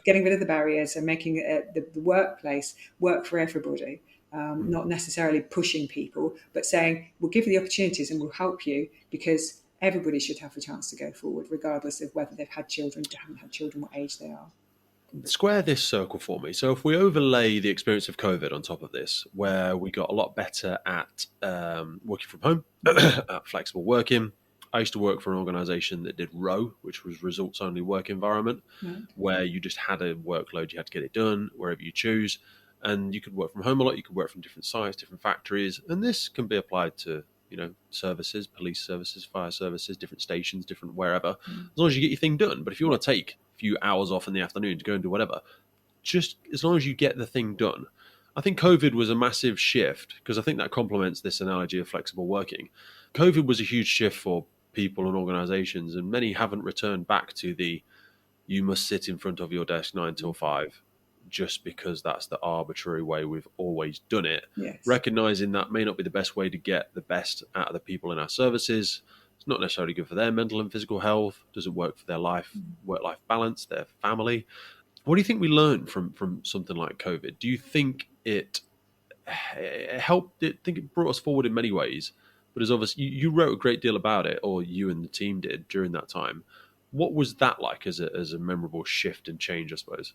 getting rid of the barriers and making the workplace work for everybody. Not necessarily pushing people, but saying, we'll give you the opportunities and we'll help you, because everybody should have a chance to go forward, regardless of whether they've had children, haven't had children, what age they are. Square this circle for me. So if we overlay the experience of COVID on top of this, where we got a lot better at working from home, at flexible working. I used to work for an organisation that did ROW, which was results only work environment, where you just had a workload, you had to get it done wherever you choose. And you could work from home a lot, you could work from different sites, different factories. And this can be applied to, services, police services, fire services, different stations, different wherever, as long as you get your thing done. But if you want to take a few hours off in the afternoon to go and do whatever, just as long as you get the thing done. I think COVID was a massive shift, because I think that complements this analogy of flexible working. COVID was a huge shift for people and organizations, and many haven't returned back to you must sit in front of your desk 9 till 5, just because that's the arbitrary way we've always done it. Yes. Recognizing that may not be the best way to get the best out of the people in our services. It's not necessarily good for their mental and physical health, doesn't work for their work-life balance, their family. What do you think we learned from something like COVID? Do you think it helped? I think it brought us forward in many ways, but as obviously you wrote a great deal about it, or you and the team did during that time. What was that like as a memorable shift and change, I suppose?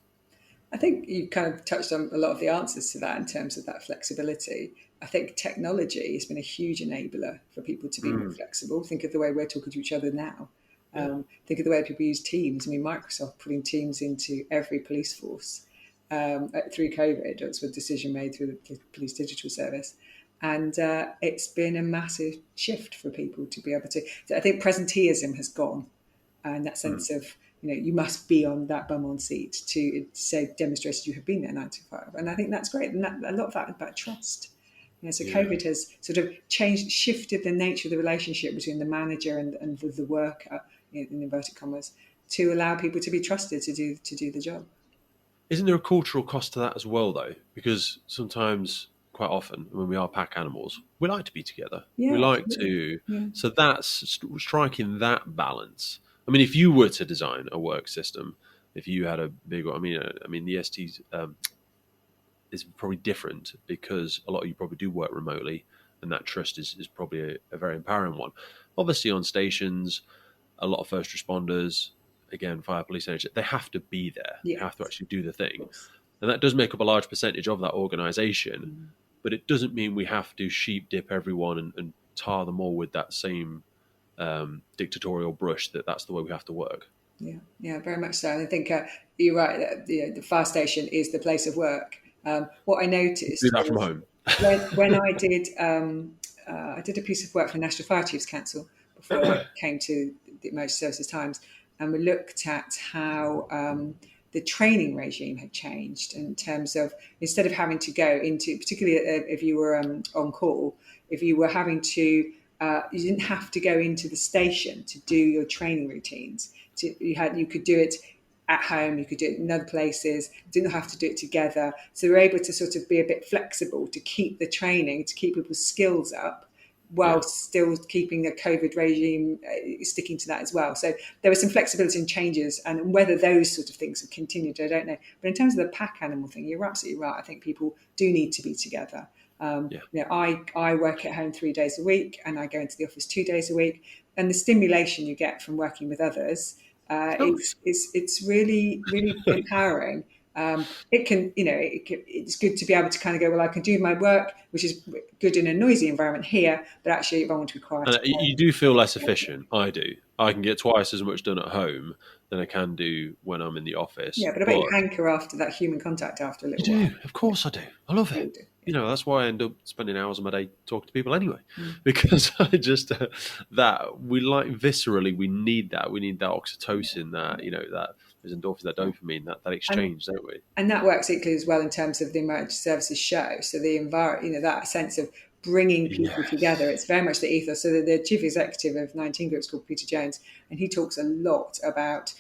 I think you kind of touched on a lot of the answers to that in terms of that flexibility. I think technology has been a huge enabler for people to be more flexible. Think of the way we're talking to each other now. Think of the way people use Teams. Microsoft putting Teams into every police force through COVID. It was a decision made through the police digital service. And it's been a massive shift for people to be able to. I think presenteeism has gone, and that sense of, you must be on that bum on seat to say, demonstrated you have been there 9 to 5. And I think that's great. And a lot of that is about trust. COVID has sort of shifted the nature of the relationship between the manager and the worker, in inverted commas, to allow people to be trusted to do the job. Isn't there a cultural cost to that as well, though? Because sometimes, quite often, when we are pack animals, we like to be together. Yeah, we like to. Yeah. So that's striking that balance. If you were to design a work system, if you had a big, the ST's is probably different, because a lot of you probably do work remotely, and that trust is probably a very empowering one. Obviously, on stations, a lot of first responders, again, fire, police, energy, they have to be there. Yes. They have to actually do the thing. And that does make up a large percentage of that organisation, but it doesn't mean we have to sheep dip everyone and tar them all with that same dictatorial brush that's the way we have to work. Yeah, very much so. And I think you're right. The fire station is the place of work. What I noticed, do that from home. when I did a piece of work for the National Fire Chiefs Council before I came to the Emergency Services Times, and we looked at how the training regime had changed in terms of, instead of having to go into, particularly if you were on call, if you were having to, you didn't have to go into the station to do your training routines. You could do it at home, you could do it in other places, didn't have to do it together. So we're able to sort of be a bit flexible to keep the training, to keep people's skills up, while still keeping the COVID regime, sticking to that as well. So there was some flexibility and changes, and whether those sort of things have continued, I don't know. But in terms of the pack animal thing, you're absolutely right. I think people do need to be together. I work at home 3 days a week, and I go into the office 2 days a week, and the stimulation you get from working with others, it's really empowering. It can, it's good to be able to kind of go, well, I can do my work, which is good in a noisy environment here, but actually if I want to be quiet. You do feel less efficient. I do. I can get twice as much done at home than I can do when I'm in the office. Yeah, but I bet you hanker after that human contact after a little while. I do. Of course I do. I love it. That's why I end up spending hours of my day talking to people anyway, because I just that we like viscerally, we need that. We need that oxytocin, that that there's endorphins, that dopamine, that exchange, don't we? And that works equally as well in terms of the emergency services show. So the environment, that sense of bringing people together, it's very much the ethos. So the chief executive of 19 Group is called Peter Jones, and he talks a lot about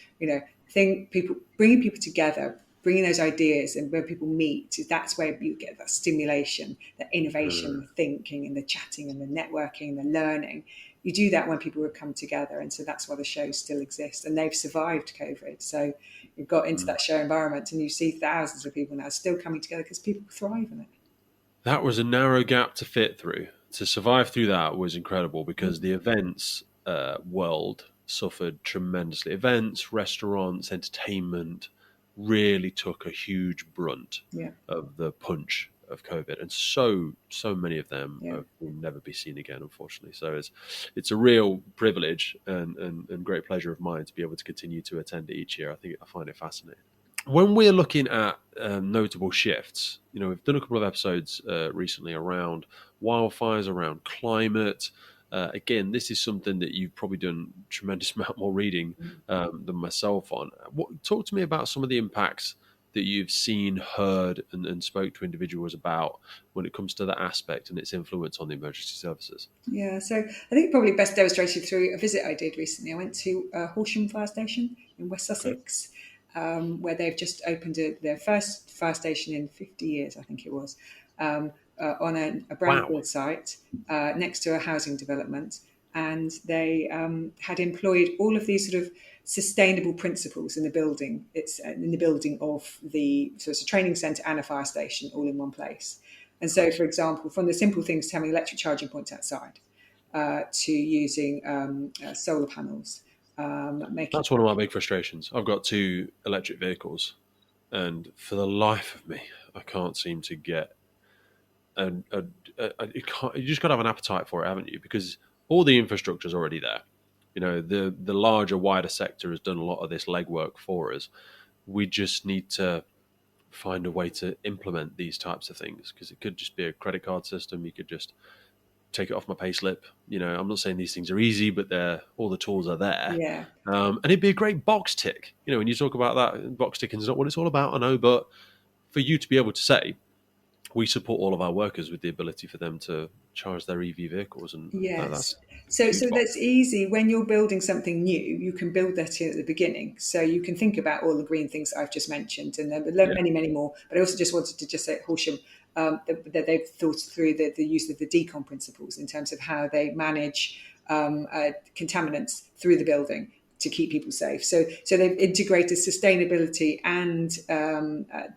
bringing people together, bringing those ideas, and when people meet, that's where you get that stimulation, that innovation, the thinking and the chatting and the networking, the learning. You do that when people would come together, and so that's why the shows still exist, and they've survived COVID. So you've got into that show environment, and you see thousands of people now still coming together because people thrive in it. That was a narrow gap to fit through. To survive through that was incredible, because the events world suffered tremendously. Events, restaurants, entertainment really took a huge brunt of the punch of COVID, and so many of them will never be seen again, unfortunately. So it's a real privilege and great pleasure of mine to be able to continue to attend it each year. I find it fascinating. When we're looking at notable shifts, we've done a couple of episodes recently around wildfires, around climate. Again, this is something that you've probably done a tremendous amount more reading than myself on. Talk to me about some of the impacts that you've seen, heard, and spoke to individuals about when it comes to that aspect and its influence on the emergency services. Yeah, so I think probably best demonstrated through a visit I did recently. I went to Horsham Fire Station in West Sussex, where they've just opened their first fire station in 50 years, I think it was, on a brownfield site next to a housing development. And they had employed all of these sort of sustainable principles in the building. It's in the building of so it's a training centre and a fire station all in one place. And so, for example, from the simple things to having electric charging points outside, to using solar panels. That's one of my big frustrations. I've got 2 electric vehicles, and for the life of me, I can't seem to get you just got to have an appetite for it, haven't you? Because all the infrastructure is already there. The larger, wider sector has done a lot of this legwork for us. We just need to find a way to implement these types of things, because it could just be a credit card system. You could just take it off my payslip. I'm not saying these things are easy, but all the tools are there. Yeah. And it'd be a great box tick. When you talk about that, box ticking is not what it's all about, I know, but for you to be able to say, we support all of our workers with the ability for them to charge their EV vehicles. And so that's easy. When you're building something new, you can build that in at the beginning. So you can think about all the green things I've just mentioned, and there are many, many more. But I also just wanted to say at Horsham that they've thought through the use of the decom principles in terms of how they manage contaminants through the building to keep people safe. So they've integrated sustainability and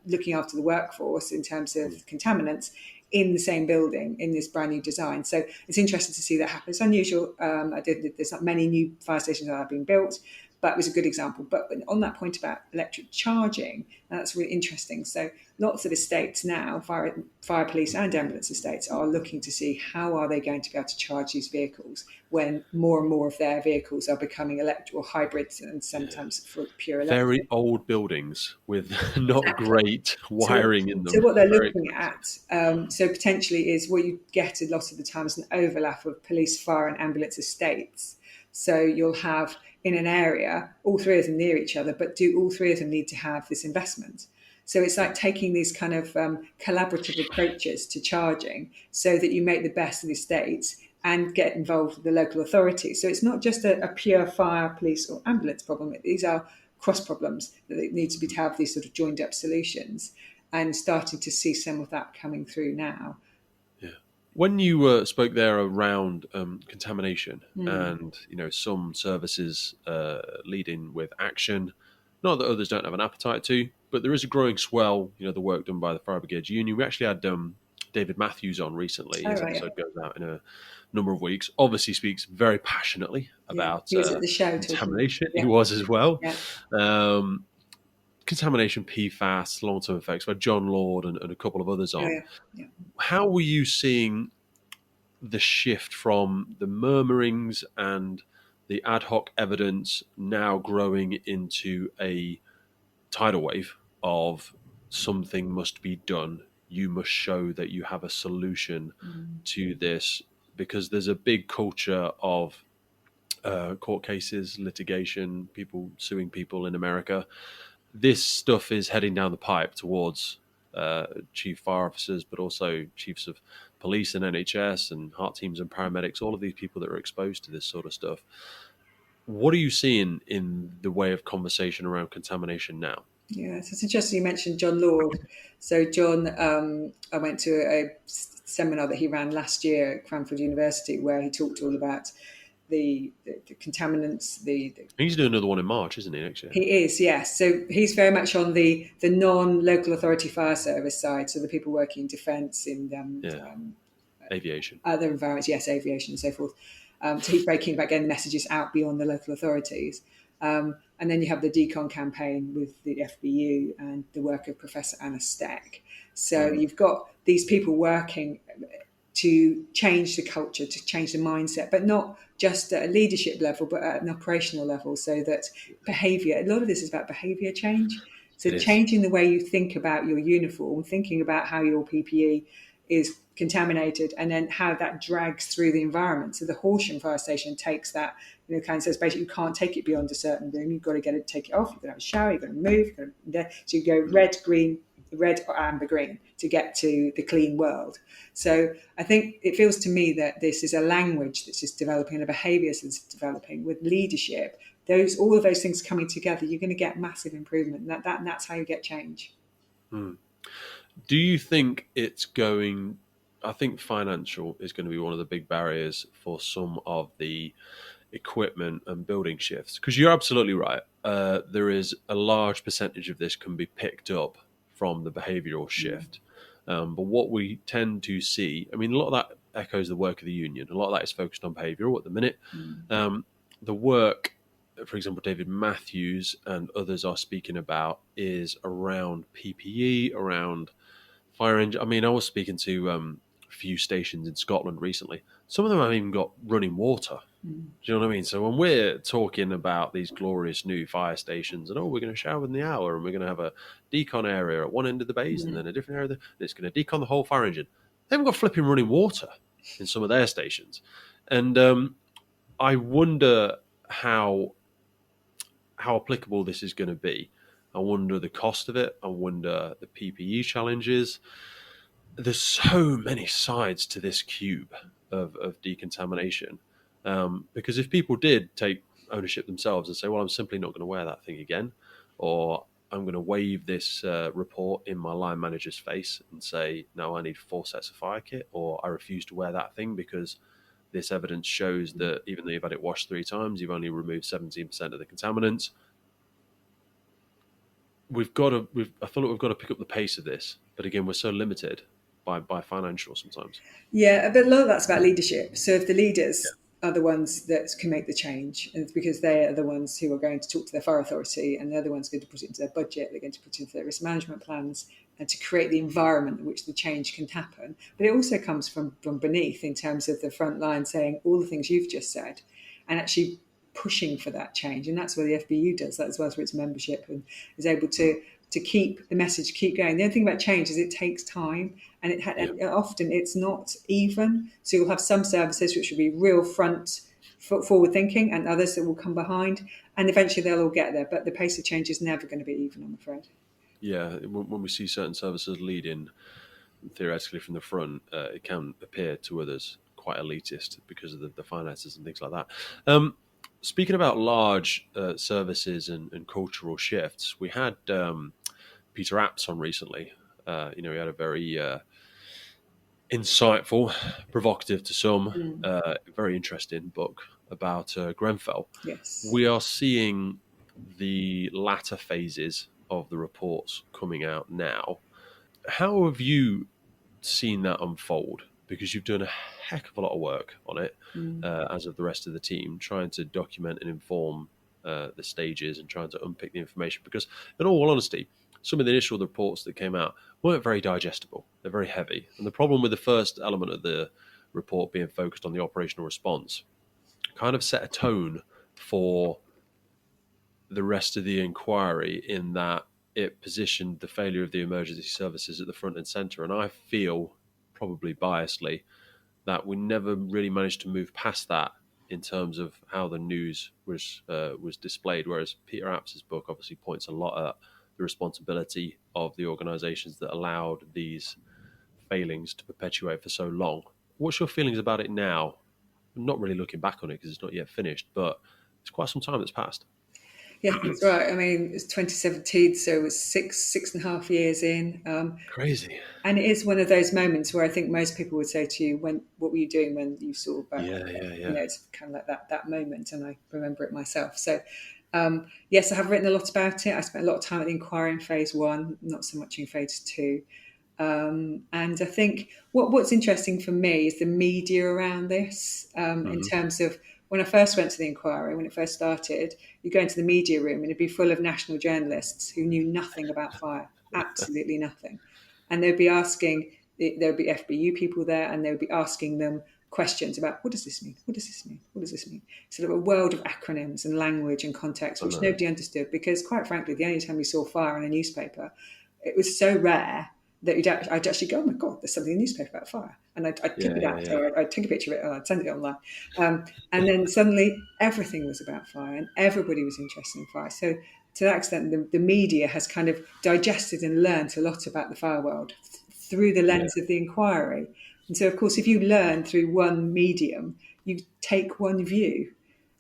looking after the workforce in terms of contaminants in the same building in this brand new design. So it's interesting to see that happen. It's unusual. There's not many new fire stations that are being built, but it was a good example. But on that point about electric charging, that's really interesting. So lots of estates now, fire police and ambulance estates, are looking to see how are they going to be able to charge these vehicles when more and more of their vehicles are becoming electric or hybrids and sometimes for pure electric. Very old buildings with not great wiring in them. So what they're looking at, so potentially is what you get a lot of the time is an overlap of police, fire and ambulance estates. So you'll have in an area, all three of them near each other, but do all three of them need to have this investment? So it's like taking these kind of collaborative approaches to charging so that you make the best of the estates and get involved with the local authorities. So it's not just a pure fire, police or ambulance problem. These are cross problems that need to have these sort of joined up solutions, and starting to see some of that coming through now. Yeah. When you spoke there around contamination and some services leading with action, not that others don't have an appetite to, but there is a growing swell. The work done by the Fire Brigades Union. We actually had David Matthews on recently. His episode goes out in a number of weeks. Obviously speaks very passionately about he was at the show contamination. He was as well. Contamination, PFAS, long-term effects. We had John Lord and a couple of others on. How were you seeing the shift from the murmurings and the ad hoc evidence now growing into a tidal wave of something must be done? You must show that you have a solution to this, because there's a big culture of court cases, litigation, people suing people in America. This stuff is heading down the pipe towards chief fire officers, but also chiefs of police and NHS and heart teams and paramedics, all of these people that are exposed to this sort of stuff. What are you seeing in the way of conversation around contamination now? Yeah, so it's interesting you mentioned John Lord. So John, I went to a seminar that he ran last year at Cranfield University where he talked all about the contaminants. He's doing another one in March, isn't he, next year? He is, yes. So he's very much on the non-local authority fire service side, so the people working in defence, in aviation. Other environments, yes, aviation and so forth. So he's very keen about getting the messages out beyond the local authorities. And then you have the decon campaign with the FBU and the work of Professor Anna Steck. So you've got these people working to change the culture, to change the mindset, but not just at a leadership level, but at an operational level, so that behaviour, a lot of this is about behaviour change. So changing the way you think about your uniform, thinking about how your PPE is contaminated, and then how that drags through the environment. So the Horsham fire station takes that, kind of says basically you can't take it beyond a certain room. You've got to take it off. You've got to have a shower. You've got to move. So you go red, green, red or amber green to get to the clean world. So I think it feels to me that this is a language that's just developing and a behaviour that's developing with leadership. All of those things coming together, you're going to get massive improvement. And that's how you get change. Do you think it's going... I think financial is going to be one of the big barriers for some of the equipment and building shifts, because you're absolutely right. There is a large percentage of this can be picked up from the behavioural shift. But what we tend to see, a lot of that echoes the work of the union. A lot of that is focused on behavioural at the minute. The work, for example, David Matthews and others are speaking about is around PPE, around fire engine. I was speaking to a few stations in Scotland recently. Some of them haven't even got running water. Do you know what I mean? So when we're talking about these glorious new fire stations and, we're going to shower in the hour and we're going to have a decon area at one end of the base and then a different area, and it's going to decon the whole fire engine. They haven't got flipping running water in some of their stations. And I wonder how applicable this is going to be. I wonder the cost of it. I wonder the PPE challenges. There's so many sides to this cube of decontamination. Because if people did take ownership themselves and say, well, I'm simply not going to wear that thing again, or I'm going to wave this report in my line manager's face and say, no, I need 4 sets of fire kit, or I refuse to wear that thing because this evidence shows that even though you've had it washed 3 times, you've only removed 17% of the contaminants. I feel like we've got to pick up the pace of this. But again, we're so limited by financial sometimes. Yeah, but a lot of that's about leadership. So if the leaders are the ones that can make the change, and it's because they are the ones who are going to talk to their fire authority, and they're the ones going to put it into their budget, they're going to put it into their risk management plans, and to create the environment in which the change can happen. But it also comes from beneath, in terms of the front line saying all the things you've just said, and actually pushing for that change. And that's where the FBU does that as well, through its membership, and is able to keep the message, keep going. The other thing about change is it takes time, and and often it's not even. So you'll have some services which will be real forward thinking, and others that will come behind, and eventually they'll all get there. But the pace of change is never going to be even, I'm afraid. Yeah, when we see certain services leading theoretically from the front, it can appear to others quite elitist because of the finances and things like that. Speaking about large services and cultural shifts, we had Peter Apps on recently. He had a very insightful, provocative to some, very interesting book about Grenfell. Yes. We are seeing the latter phases of the reports coming out now. How have you seen that unfold? Because you've done a heck of a lot of work on it, as of the rest of the team, trying to document and inform the stages and trying to unpick the information. Because, in all honesty, some of the initial reports that came out weren't very digestible. They're very heavy. And the problem with the first element of the report being focused on the operational response kind of set a tone for the rest of the inquiry, in that it positioned the failure of the emergency services at the front and centre. And I feel, probably biasedly, that we never really managed to move past that in terms of how the news was displayed. Whereas Peter Apps's book obviously points a lot at the responsibility of the organisations that allowed these failings to perpetuate for so long. What's your feelings about it now? I'm not really looking back on it because it's not yet finished, but it's quite some time that's passed. Yeah, that's right. I mean, it's 2017, so it was 6.5 years in. Crazy. And it is one of those moments where I think most people would say to you, what were you doing when you saw that? Yeah. It's kind of like that moment, and I remember it myself. So, yes, I have written a lot about it. I spent a lot of time at the inquiry in phase 1, not so much in phase 2. And I think what's interesting for me is the media around this, in terms of when I first went to the inquiry, when it first started, you go into the media room and it'd be full of national journalists who knew nothing about fire, absolutely nothing. And they'd be asking, there would be FBU people there, and they would be asking them questions about, what does this mean? What does this mean? What does this mean? Sort of a world of acronyms and language and context, which nobody understood, because quite frankly, the only time we saw fire in a newspaper, it was so rare that I'd actually go, oh my God, there's something in the newspaper about fire. And I'd tip it out, or I'd take a picture of it, and I'd send it online. And then suddenly everything was about fire, and everybody was interested in fire. So to that extent, the media has kind of digested and learnt a lot about the fire world through the lens of the inquiry. And so, of course, if you learn through one medium, you take one view.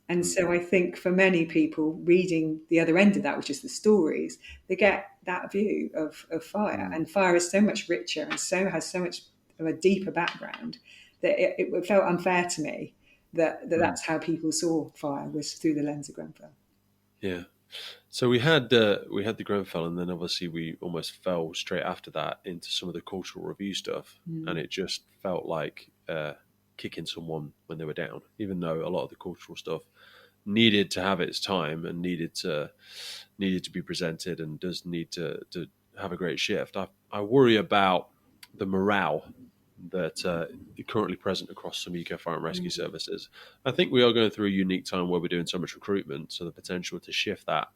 And so I think for many people reading the other end of that, which is the stories, they get that view of fire. And fire is so much richer and has so much of a deeper background that it felt unfair to me that's how people saw fire, was through the lens of Grenfell. Yeah. So we had the Grenfell, and then obviously we almost fell straight after that into some of the cultural review stuff, and it just felt like kicking someone when they were down, even though a lot of the cultural stuff needed to have its time and needed to be presented and does need to have a great shift. I worry about the morale that is currently present across some eco fire and rescue services. I think we are going through a unique time where we're doing so much recruitment, so the potential to shift that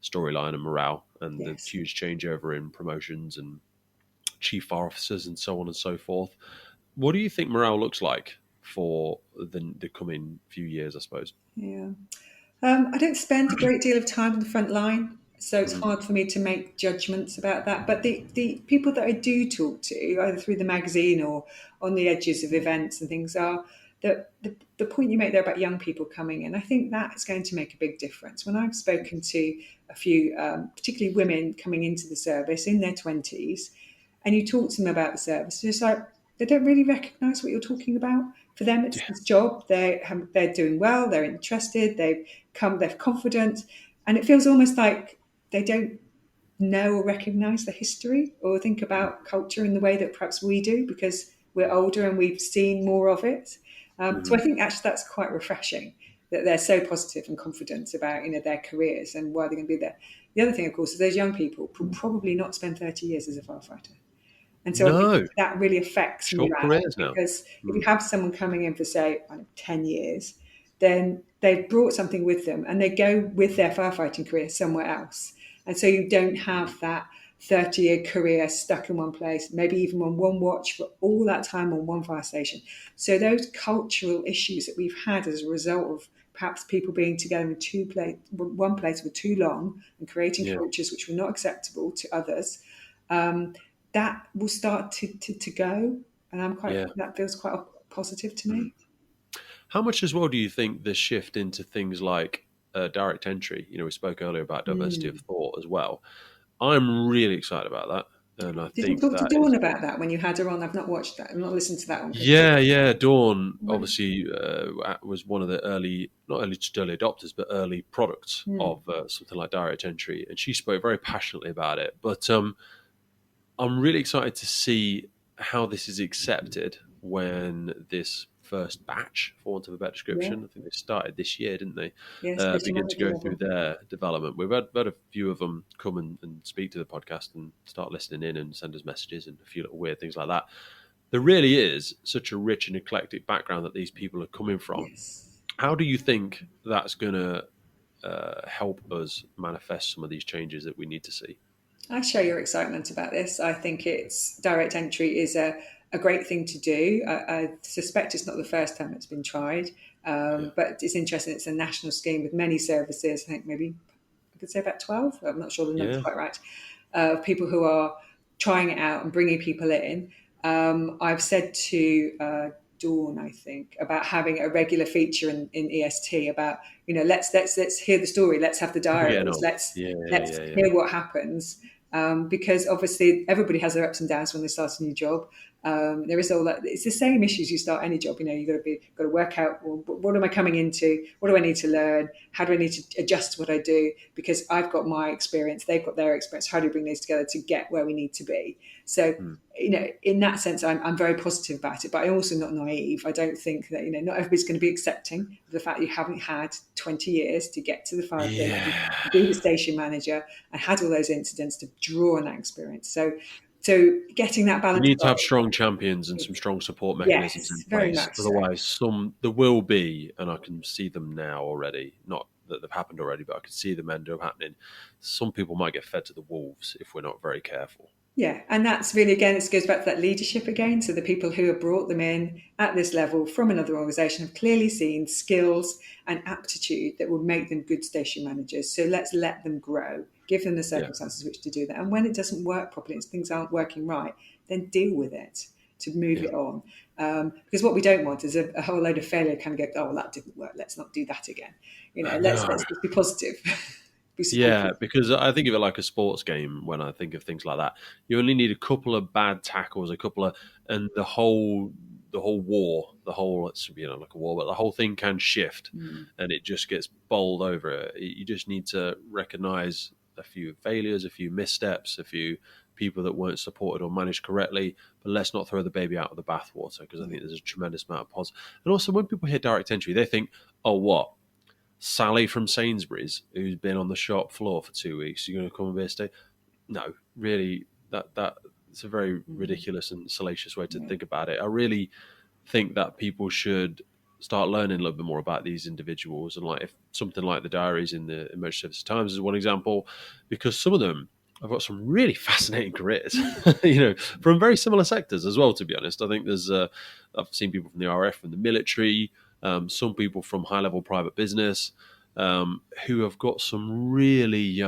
storyline and morale, and the huge changeover in promotions and chief fire officers and so on and so forth. What do you think morale looks like for the coming few years, I suppose? Yeah. I don't spend a great deal of time on the front line, so it's hard for me to make judgments about that. But the people that I do talk to, either through the magazine or on the edges of events and things, are that the point you make there about young people coming in, I think that is going to make a big difference. When I've spoken to a few, particularly women coming into the service in their 20s, and you talk to them about the service, it's like they don't really recognise what you're talking about. For them, it's this job. They're doing well. They're interested. They're confident, and it feels almost like they don't know or recognise the history or think about culture in the way that perhaps we do, because we're older and we've seen more of it. So I think actually that's quite refreshing that they're so positive and confident about their careers and why they're going to be there. The other thing, of course, is those young people will probably not spend 30 years as a firefighter. And so I think No, that really affects short morale, careers now. because if you have someone coming in for, say, 10 years, then they've brought something with them and they go with their firefighting career somewhere else. And so you don't have that 30-year career stuck in one place, maybe even on one watch for all that time on one fire station. So those cultural issues that we've had as a result of perhaps people being together in one place for too long and creating cultures which were not acceptable to others, that will start to go. And that feels quite positive to me. How much as well do you think the shift into things like direct entry, we spoke earlier about diversity of thought as well. I'm really excited about that. And I Did you think talk to that Dawn is... about that when you had her on? I've not watched that. I've not listened to that one. Yeah. Dawn obviously was one of the not only just early adopters, but early products of something like direct entry. And she spoke very passionately about it. But I'm really excited to see how this is accepted when this first batch, for want of a better description, I think they started this year, didn't they? Yes, Begin to go through their development. We've had a few of them come and speak to the podcast and start listening in and send us messages and a few little weird things like that. There really is such a rich and eclectic background that these people are coming from. Yes. How do you think that's going to help us manifest some of these changes that we need to see? I share your excitement about this. I think direct entry is a great thing to do. I suspect it's not the first time it's been tried, but it's interesting. It's a national scheme with many services. I think maybe I could say about 12. I'm not sure the number's quite right. People who are trying it out and bringing people in. I've said to Dawn, I think, about having a regular feature in EST about, let's hear the story. Let's have the diaries. Let's hear what happens. Because obviously everybody has their ups and downs when they start a new job. There is all that. It's the same issues you start any job. You've got to work out, well, what am I coming into? What do I need to learn? How do I need to adjust what I do? Because I've got my experience, they've got their experience. How do we bring these together to get where we need to be? So, in that sense, I'm very positive about it, but I'm also not naive. I don't think that, not everybody's going to be accepting of the fact that you haven't had 20 years to get to the fire station, be the station manager, and had all those incidents to draw on that experience. So getting that balance. You need to have strong champions and some strong support mechanisms in place. Otherwise, there will be, and I can see them now already, not that they've happened already, but I can see them end up happening. Some people might get fed to the wolves if we're not very careful. Yeah, and that's really, again, it goes back to that leadership again. So the people who have brought them in at this level from another organisation have clearly seen skills and aptitude that will make them good station managers. So let's let them grow, give them the circumstances which to do that. And when it doesn't work properly and things aren't working right, then deal with it to move it on. Because what we don't want is a whole load of failure kind of go, oh, well, that didn't work. Let's not do that again. Let's be positive. Yeah, because I think of it like a sports game when I think of things like that. You only need a couple of bad tackles, and the whole war, like a war, but the whole thing can shift and it just gets bowled over. You just need to recognise a few failures, a few missteps, a few people that weren't supported or managed correctly, but let's not throw the baby out of the bathwater, because I think there's a tremendous amount of positive. And also when people hear direct entry, they think, oh, what? Sally from Sainsbury's, who's been on the shop floor for 2 weeks, you're going to come and be a stay? No, really, it's a very ridiculous and salacious way to think about it. I really think that people should start learning a little bit more about these individuals, and like if something like the diaries in the Emergency Services Times is one example, because some of them have got some really fascinating careers, from very similar sectors as well. To be honest, I think I've seen people from the RF, from the military. Some people from high-level private business who have got some really,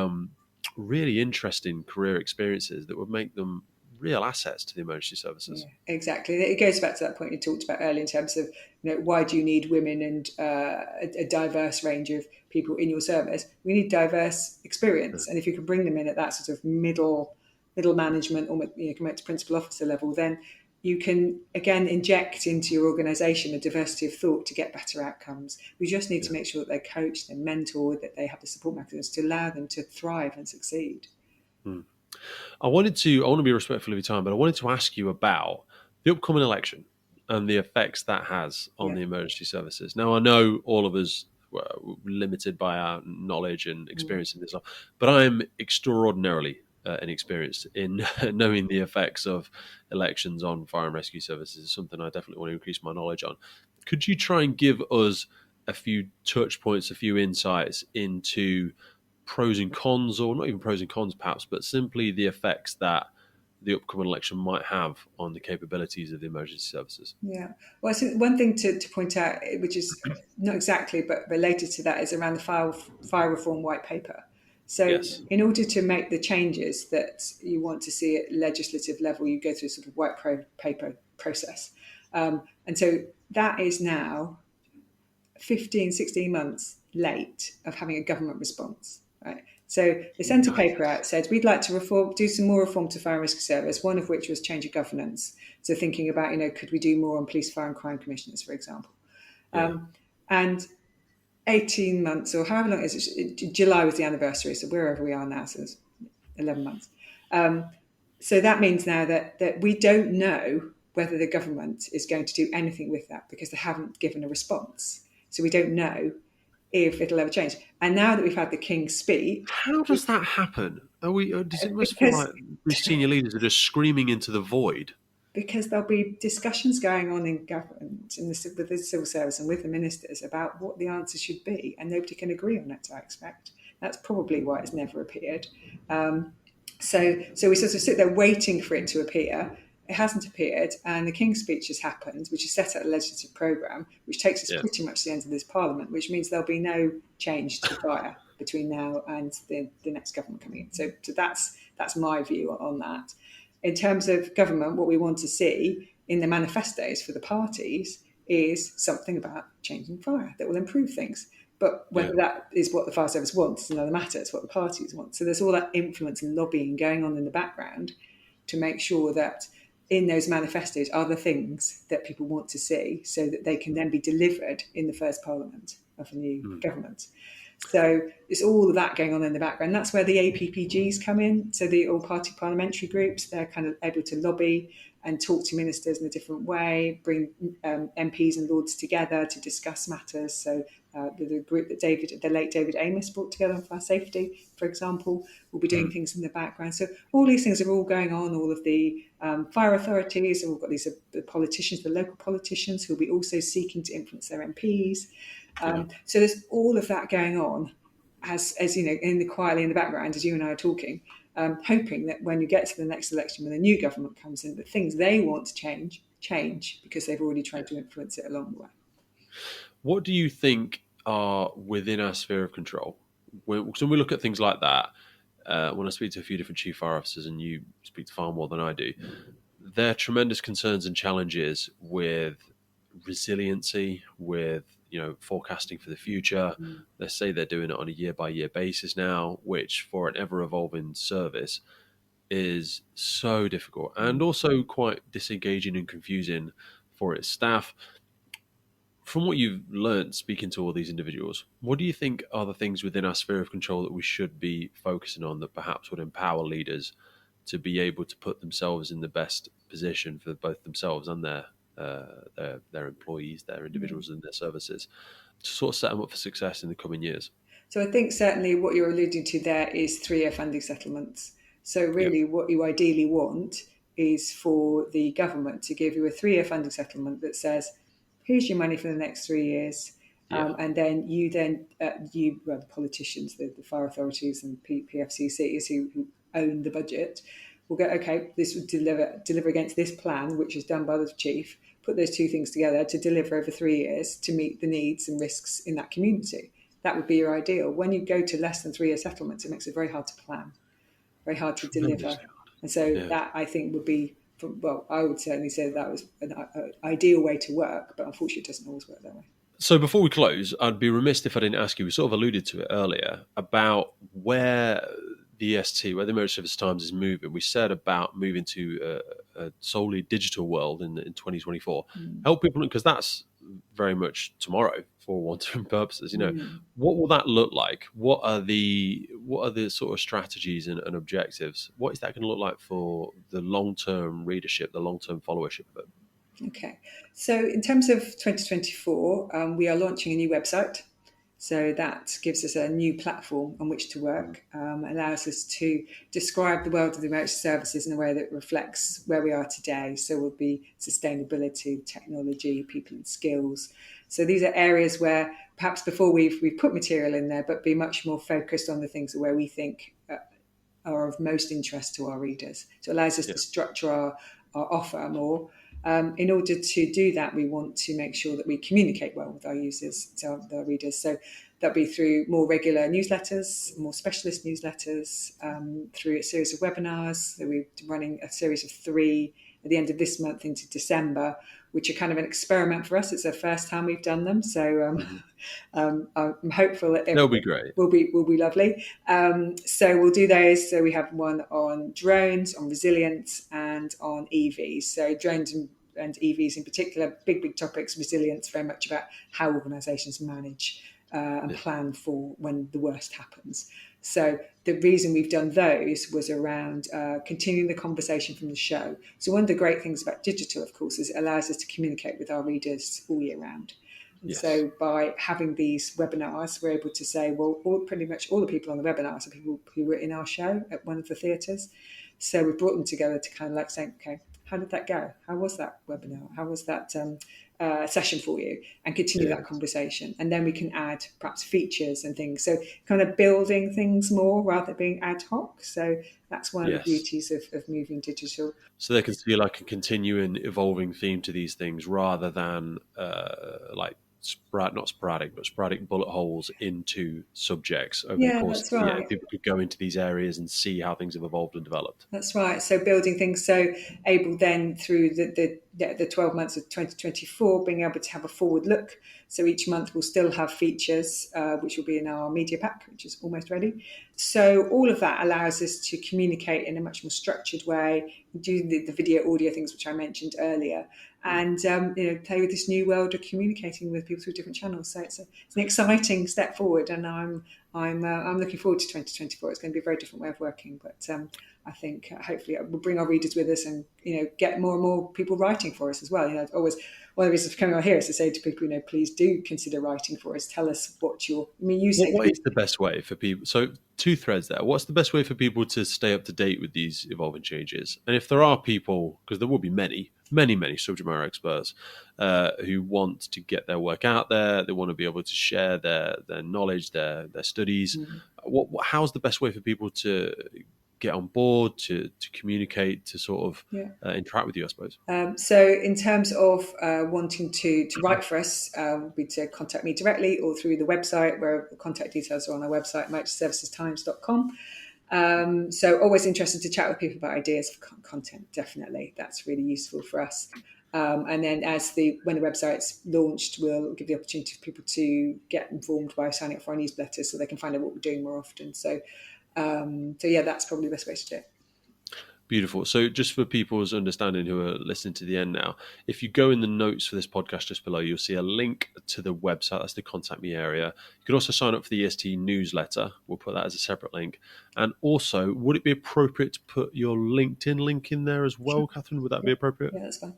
really interesting career experiences that would make them real assets to the emergency services. Yeah, exactly. It goes back to that point you talked about earlier in terms of, why do you need women and a diverse range of people in your service? We need diverse experience, and if you can bring them in at that sort of middle management, or come out to principal officer level, then you can, again, inject into your organisation a diversity of thought to get better outcomes. We just need to make sure that they're coached, they're mentored, that they have the support mechanisms to allow them to thrive and succeed. I want to be respectful of your time, but I wanted to ask you about the upcoming election. and the effects that has on the emergency services. Now, I know all of us were limited by our knowledge and experience in this, but I'm extraordinarily inexperienced in knowing the effects of elections on fire and rescue services. Is something I definitely want to increase my knowledge on. Could you try and give us a few touch points, a few insights into pros and cons, or not even pros and cons perhaps, but simply the effects that the upcoming election might have on the capabilities of the emergency services? Yeah. Well, I think one thing to point out, which is not exactly, but related to that, is around the fire reform white paper. So Yes. in order to make the changes that you want to see at legislative level, you go through a sort of white paper process. And so that is now 15, 16 months late of having a government response, right? So they sent a paper out, said, we'd like to do some more reform to fire and rescue service, one of which was change of governance. So thinking about, could we do more on police, fire and crime commissioners, for example? And 18 months or however long it is, July was the anniversary, so wherever we are now, so it's 11 months. So that means now that we don't know whether the government is going to do anything with that because they haven't given a response. So we don't know if it'll ever change. And now that we've had the King's speech... How does that happen? Does it must feel like these senior leaders are just screaming into the void? Because there'll be discussions going on in government, with the civil service and with the ministers about what the answer should be, and nobody can agree on it, I expect. That's probably why it's never appeared. So we sort of sit there waiting for it to appear. It hasn't appeared, and the King's speech has happened, which has set out a legislative programme, which takes us pretty much to the end of this Parliament, which means there'll be no change to fire between now and the next government coming in. So that's my view on that. In terms of government, what we want to see in the manifestos for the parties is something about changing fire that will improve things. But whether that is what the fire service wants is another matter. It's what the parties want. So there's all that influence and lobbying going on in the background to make sure that in those manifestos are the things that people want to see so that they can then be delivered in the first Parliament of a new government. So it's all of that going on in the background. That's where the APPGs come in. So the all-party parliamentary groups, they're kind of able to lobby and talk to ministers in a different way, bring MPs and Lords together to discuss matters. So the group that the late David Amos brought together on fire safety, for example, will be doing things in the background. So all these things are all going on. All of the fire authorities, we've got these the politicians, the local politicians, who will be also seeking to influence their MPs. So there's all of that going on, as you know, quietly in the background, as you and I are talking, hoping that when you get to the next election, when a new government comes in, the things they want to change because they've already tried to influence it along the way. What do you think are within our sphere of control? So we look at things like that, when I speak to a few different chief fire officers, and you speak to far more than I do, there are tremendous concerns and challenges with resiliency, with forecasting for the future. Let's say they're doing it on a year-by-year basis now, which for an ever-evolving service is so difficult and also quite disengaging and confusing for its staff. From what you've learned speaking to all these individuals, what do you think are the things within our sphere of control that we should be focusing on that perhaps would empower leaders to be able to put themselves in the best position for both themselves and their employees, their individuals and their services, to sort of set them up for success in the coming years? So I think certainly what you're alluding to there is 3-year funding settlements. So really what you ideally want is for the government to give you a 3-year funding settlement that says, here's your money for the next 3 years. And then the politicians, the fire authorities and PFCCs who own the budget will go, okay, this would deliver against this plan, which is done by the chief, put those two things together to deliver over 3 years to meet the needs and risks in that community. That would be your ideal. When you go to less than 3-year settlements, it makes it very hard to plan, very hard to deliver. And so that, I think, would be, I would certainly say that was an ideal way to work, but unfortunately it doesn't always work that way. So before we close, I'd be remiss if I didn't ask you, we sort of alluded to it earlier, about where the EST, where the Emergency Service Times is moving. We said about moving to a solely digital world in 2024. Help people, because that's very much tomorrow for all intents and purposes. What will that look like? What are the sort of strategies and objectives? What is that going to look like for the long-term readership, the long-term followership of it? Okay. So in terms of 2024, we are launching a new website. So that gives us a new platform on which to work, allows us to describe the world of the emergency services in a way that reflects where we are today. So we'll be sustainability, technology, people and skills. So these are areas where perhaps before we've put material in there, but be much more focused on the things where we think are of most interest to our readers. So it allows us to structure our offer more. In order to do that, we want to make sure that we communicate well with our users, to our readers. So that'll be through more regular newsletters, more specialist newsletters, through a series of webinars. So we're running a series of 3 at the end of this month into December, which are kind of an experiment for us. It's the first time we've done them. So I'm hopeful that That'll be great. Will be lovely. So we'll do those. So we have one on drones, on resilience, and on EVs. So drones and EVs in particular, big topics. Resilience, very much about how organisations manage and plan for when the worst happens. So the reason we've done those was around continuing the conversation from the show. So one of the great things about digital, of course, is it allows us to communicate with our readers all year round. And so by having these webinars, we're able to say, well, pretty much all the people on the webinars are people who were in our show at one of the theatres. So we brought them together to kind of like say, okay, how did that go? How was that webinar? How was that session for you? And continue that conversation. And then we can add perhaps features and things. So kind of building things more rather than being ad hoc. So that's one of the beauties of moving digital. So they can see like a continuing evolving theme to these things rather than like sporadic bullet holes into subjects over the course. That's right. People could go into these areas and see how things have evolved and developed. That's right. So building things, so able then through the 12 months of 2024, being able to have a forward look. So each month we'll still have features, which will be in our media pack, which is almost ready. So all of that allows us to communicate in a much more structured way, do the video audio things, which I mentioned earlier, and play with this new world of communicating with people through different channels. So it's an exciting step forward, and I'm looking forward to 2024. It's going to be a very different way of working, but I think hopefully we'll bring our readers with us, and get more and more people writing for us as well. Always one of the reasons for coming on here is to say to people, please do consider writing for us. Tell us what you're. What is the best way for people? So 2 threads there. What's the best way for people to stay up to date with these evolving changes? And if there are people, because there will be many subject matter experts who want to get their work out there, they want to be able to share their knowledge, their studies. How's the best way for people to get on board, to communicate, to sort of interact with you, I suppose? So in terms of wanting to write for us, would be to contact me directly or through the website, where the contact details are on our website, emergencyservicestimes.com. So always interested to chat with people about ideas for content, definitely. That's really useful for us. And then when the website's launched, we'll give the opportunity for people to get informed by signing up for our newsletter so they can find out what we're doing more often. So that's probably the best way to do it. Beautiful. So just for people's understanding who are listening to the end now, if you go in the notes for this podcast just below, you'll see a link to the website. That's the contact me area. You can also sign up for the EST newsletter. We'll put that as a separate link. And also, would it be appropriate to put your LinkedIn link in there as well, Catherine? Would that be appropriate? Yeah, that's fine.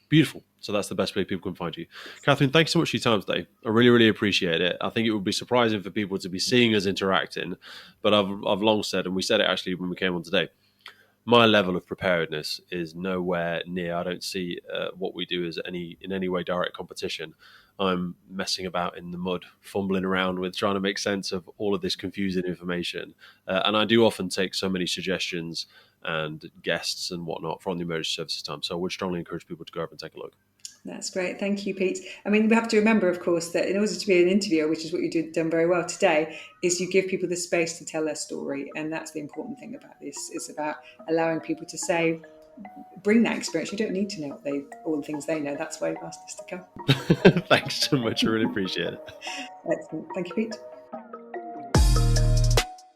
Beautiful. So that's the best way people can find you. Catherine, thanks so much for your time today. I really, really appreciate it. I think it would be surprising for people to be seeing us interacting, but I've long said, and we said it actually when we came on today, my level of preparedness is nowhere near. I don't see what we do as in any way direct competition. I'm messing about in the mud, fumbling around with trying to make sense of all of this confusing information. And I do often take so many suggestions and guests and whatnot from the emergency services time. So I would strongly encourage people to go over and take a look. That's great. Thank you, Pete. I mean, we have to remember, of course, that in order to be an interviewer, which is what you've done very well today, is you give people the space to tell their story. And that's the important thing about this. It's about allowing people to bring that experience. You don't need to know all the things they know. That's why you've asked us to come. Thanks so much. I really appreciate it. Excellent. Thank you, Pete.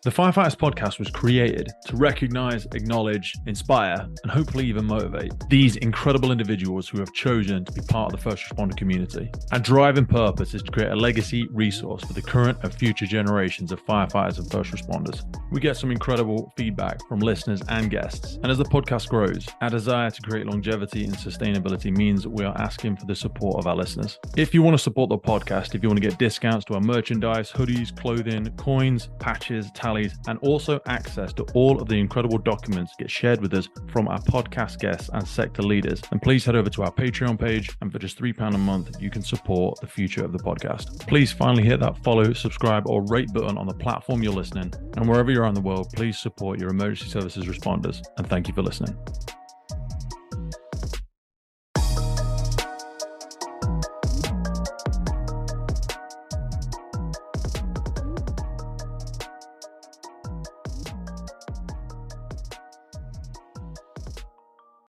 The Firefighters podcast was created to recognize, acknowledge, inspire, and hopefully even motivate these incredible individuals who have chosen to be part of the first responder community. Our driving purpose is to create a legacy resource for the current and future generations of firefighters and first responders. We get some incredible feedback from listeners and guests, and as the podcast grows, our desire to create longevity and sustainability means that we are asking for the support of our listeners. If you want to support the podcast, if you want to get discounts to our merchandise, hoodies, clothing, coins, patches, tallies, and also access to all of the incredible documents that get shared with us from our podcast guests and sector leaders, then please head over to our Patreon page, and for just £3 a month, you can support the future of the podcast. Please finally hit that follow, subscribe, or rate button on the platform you're listening, and wherever you are in the world, please support your emergency services responders, and thank you for listening.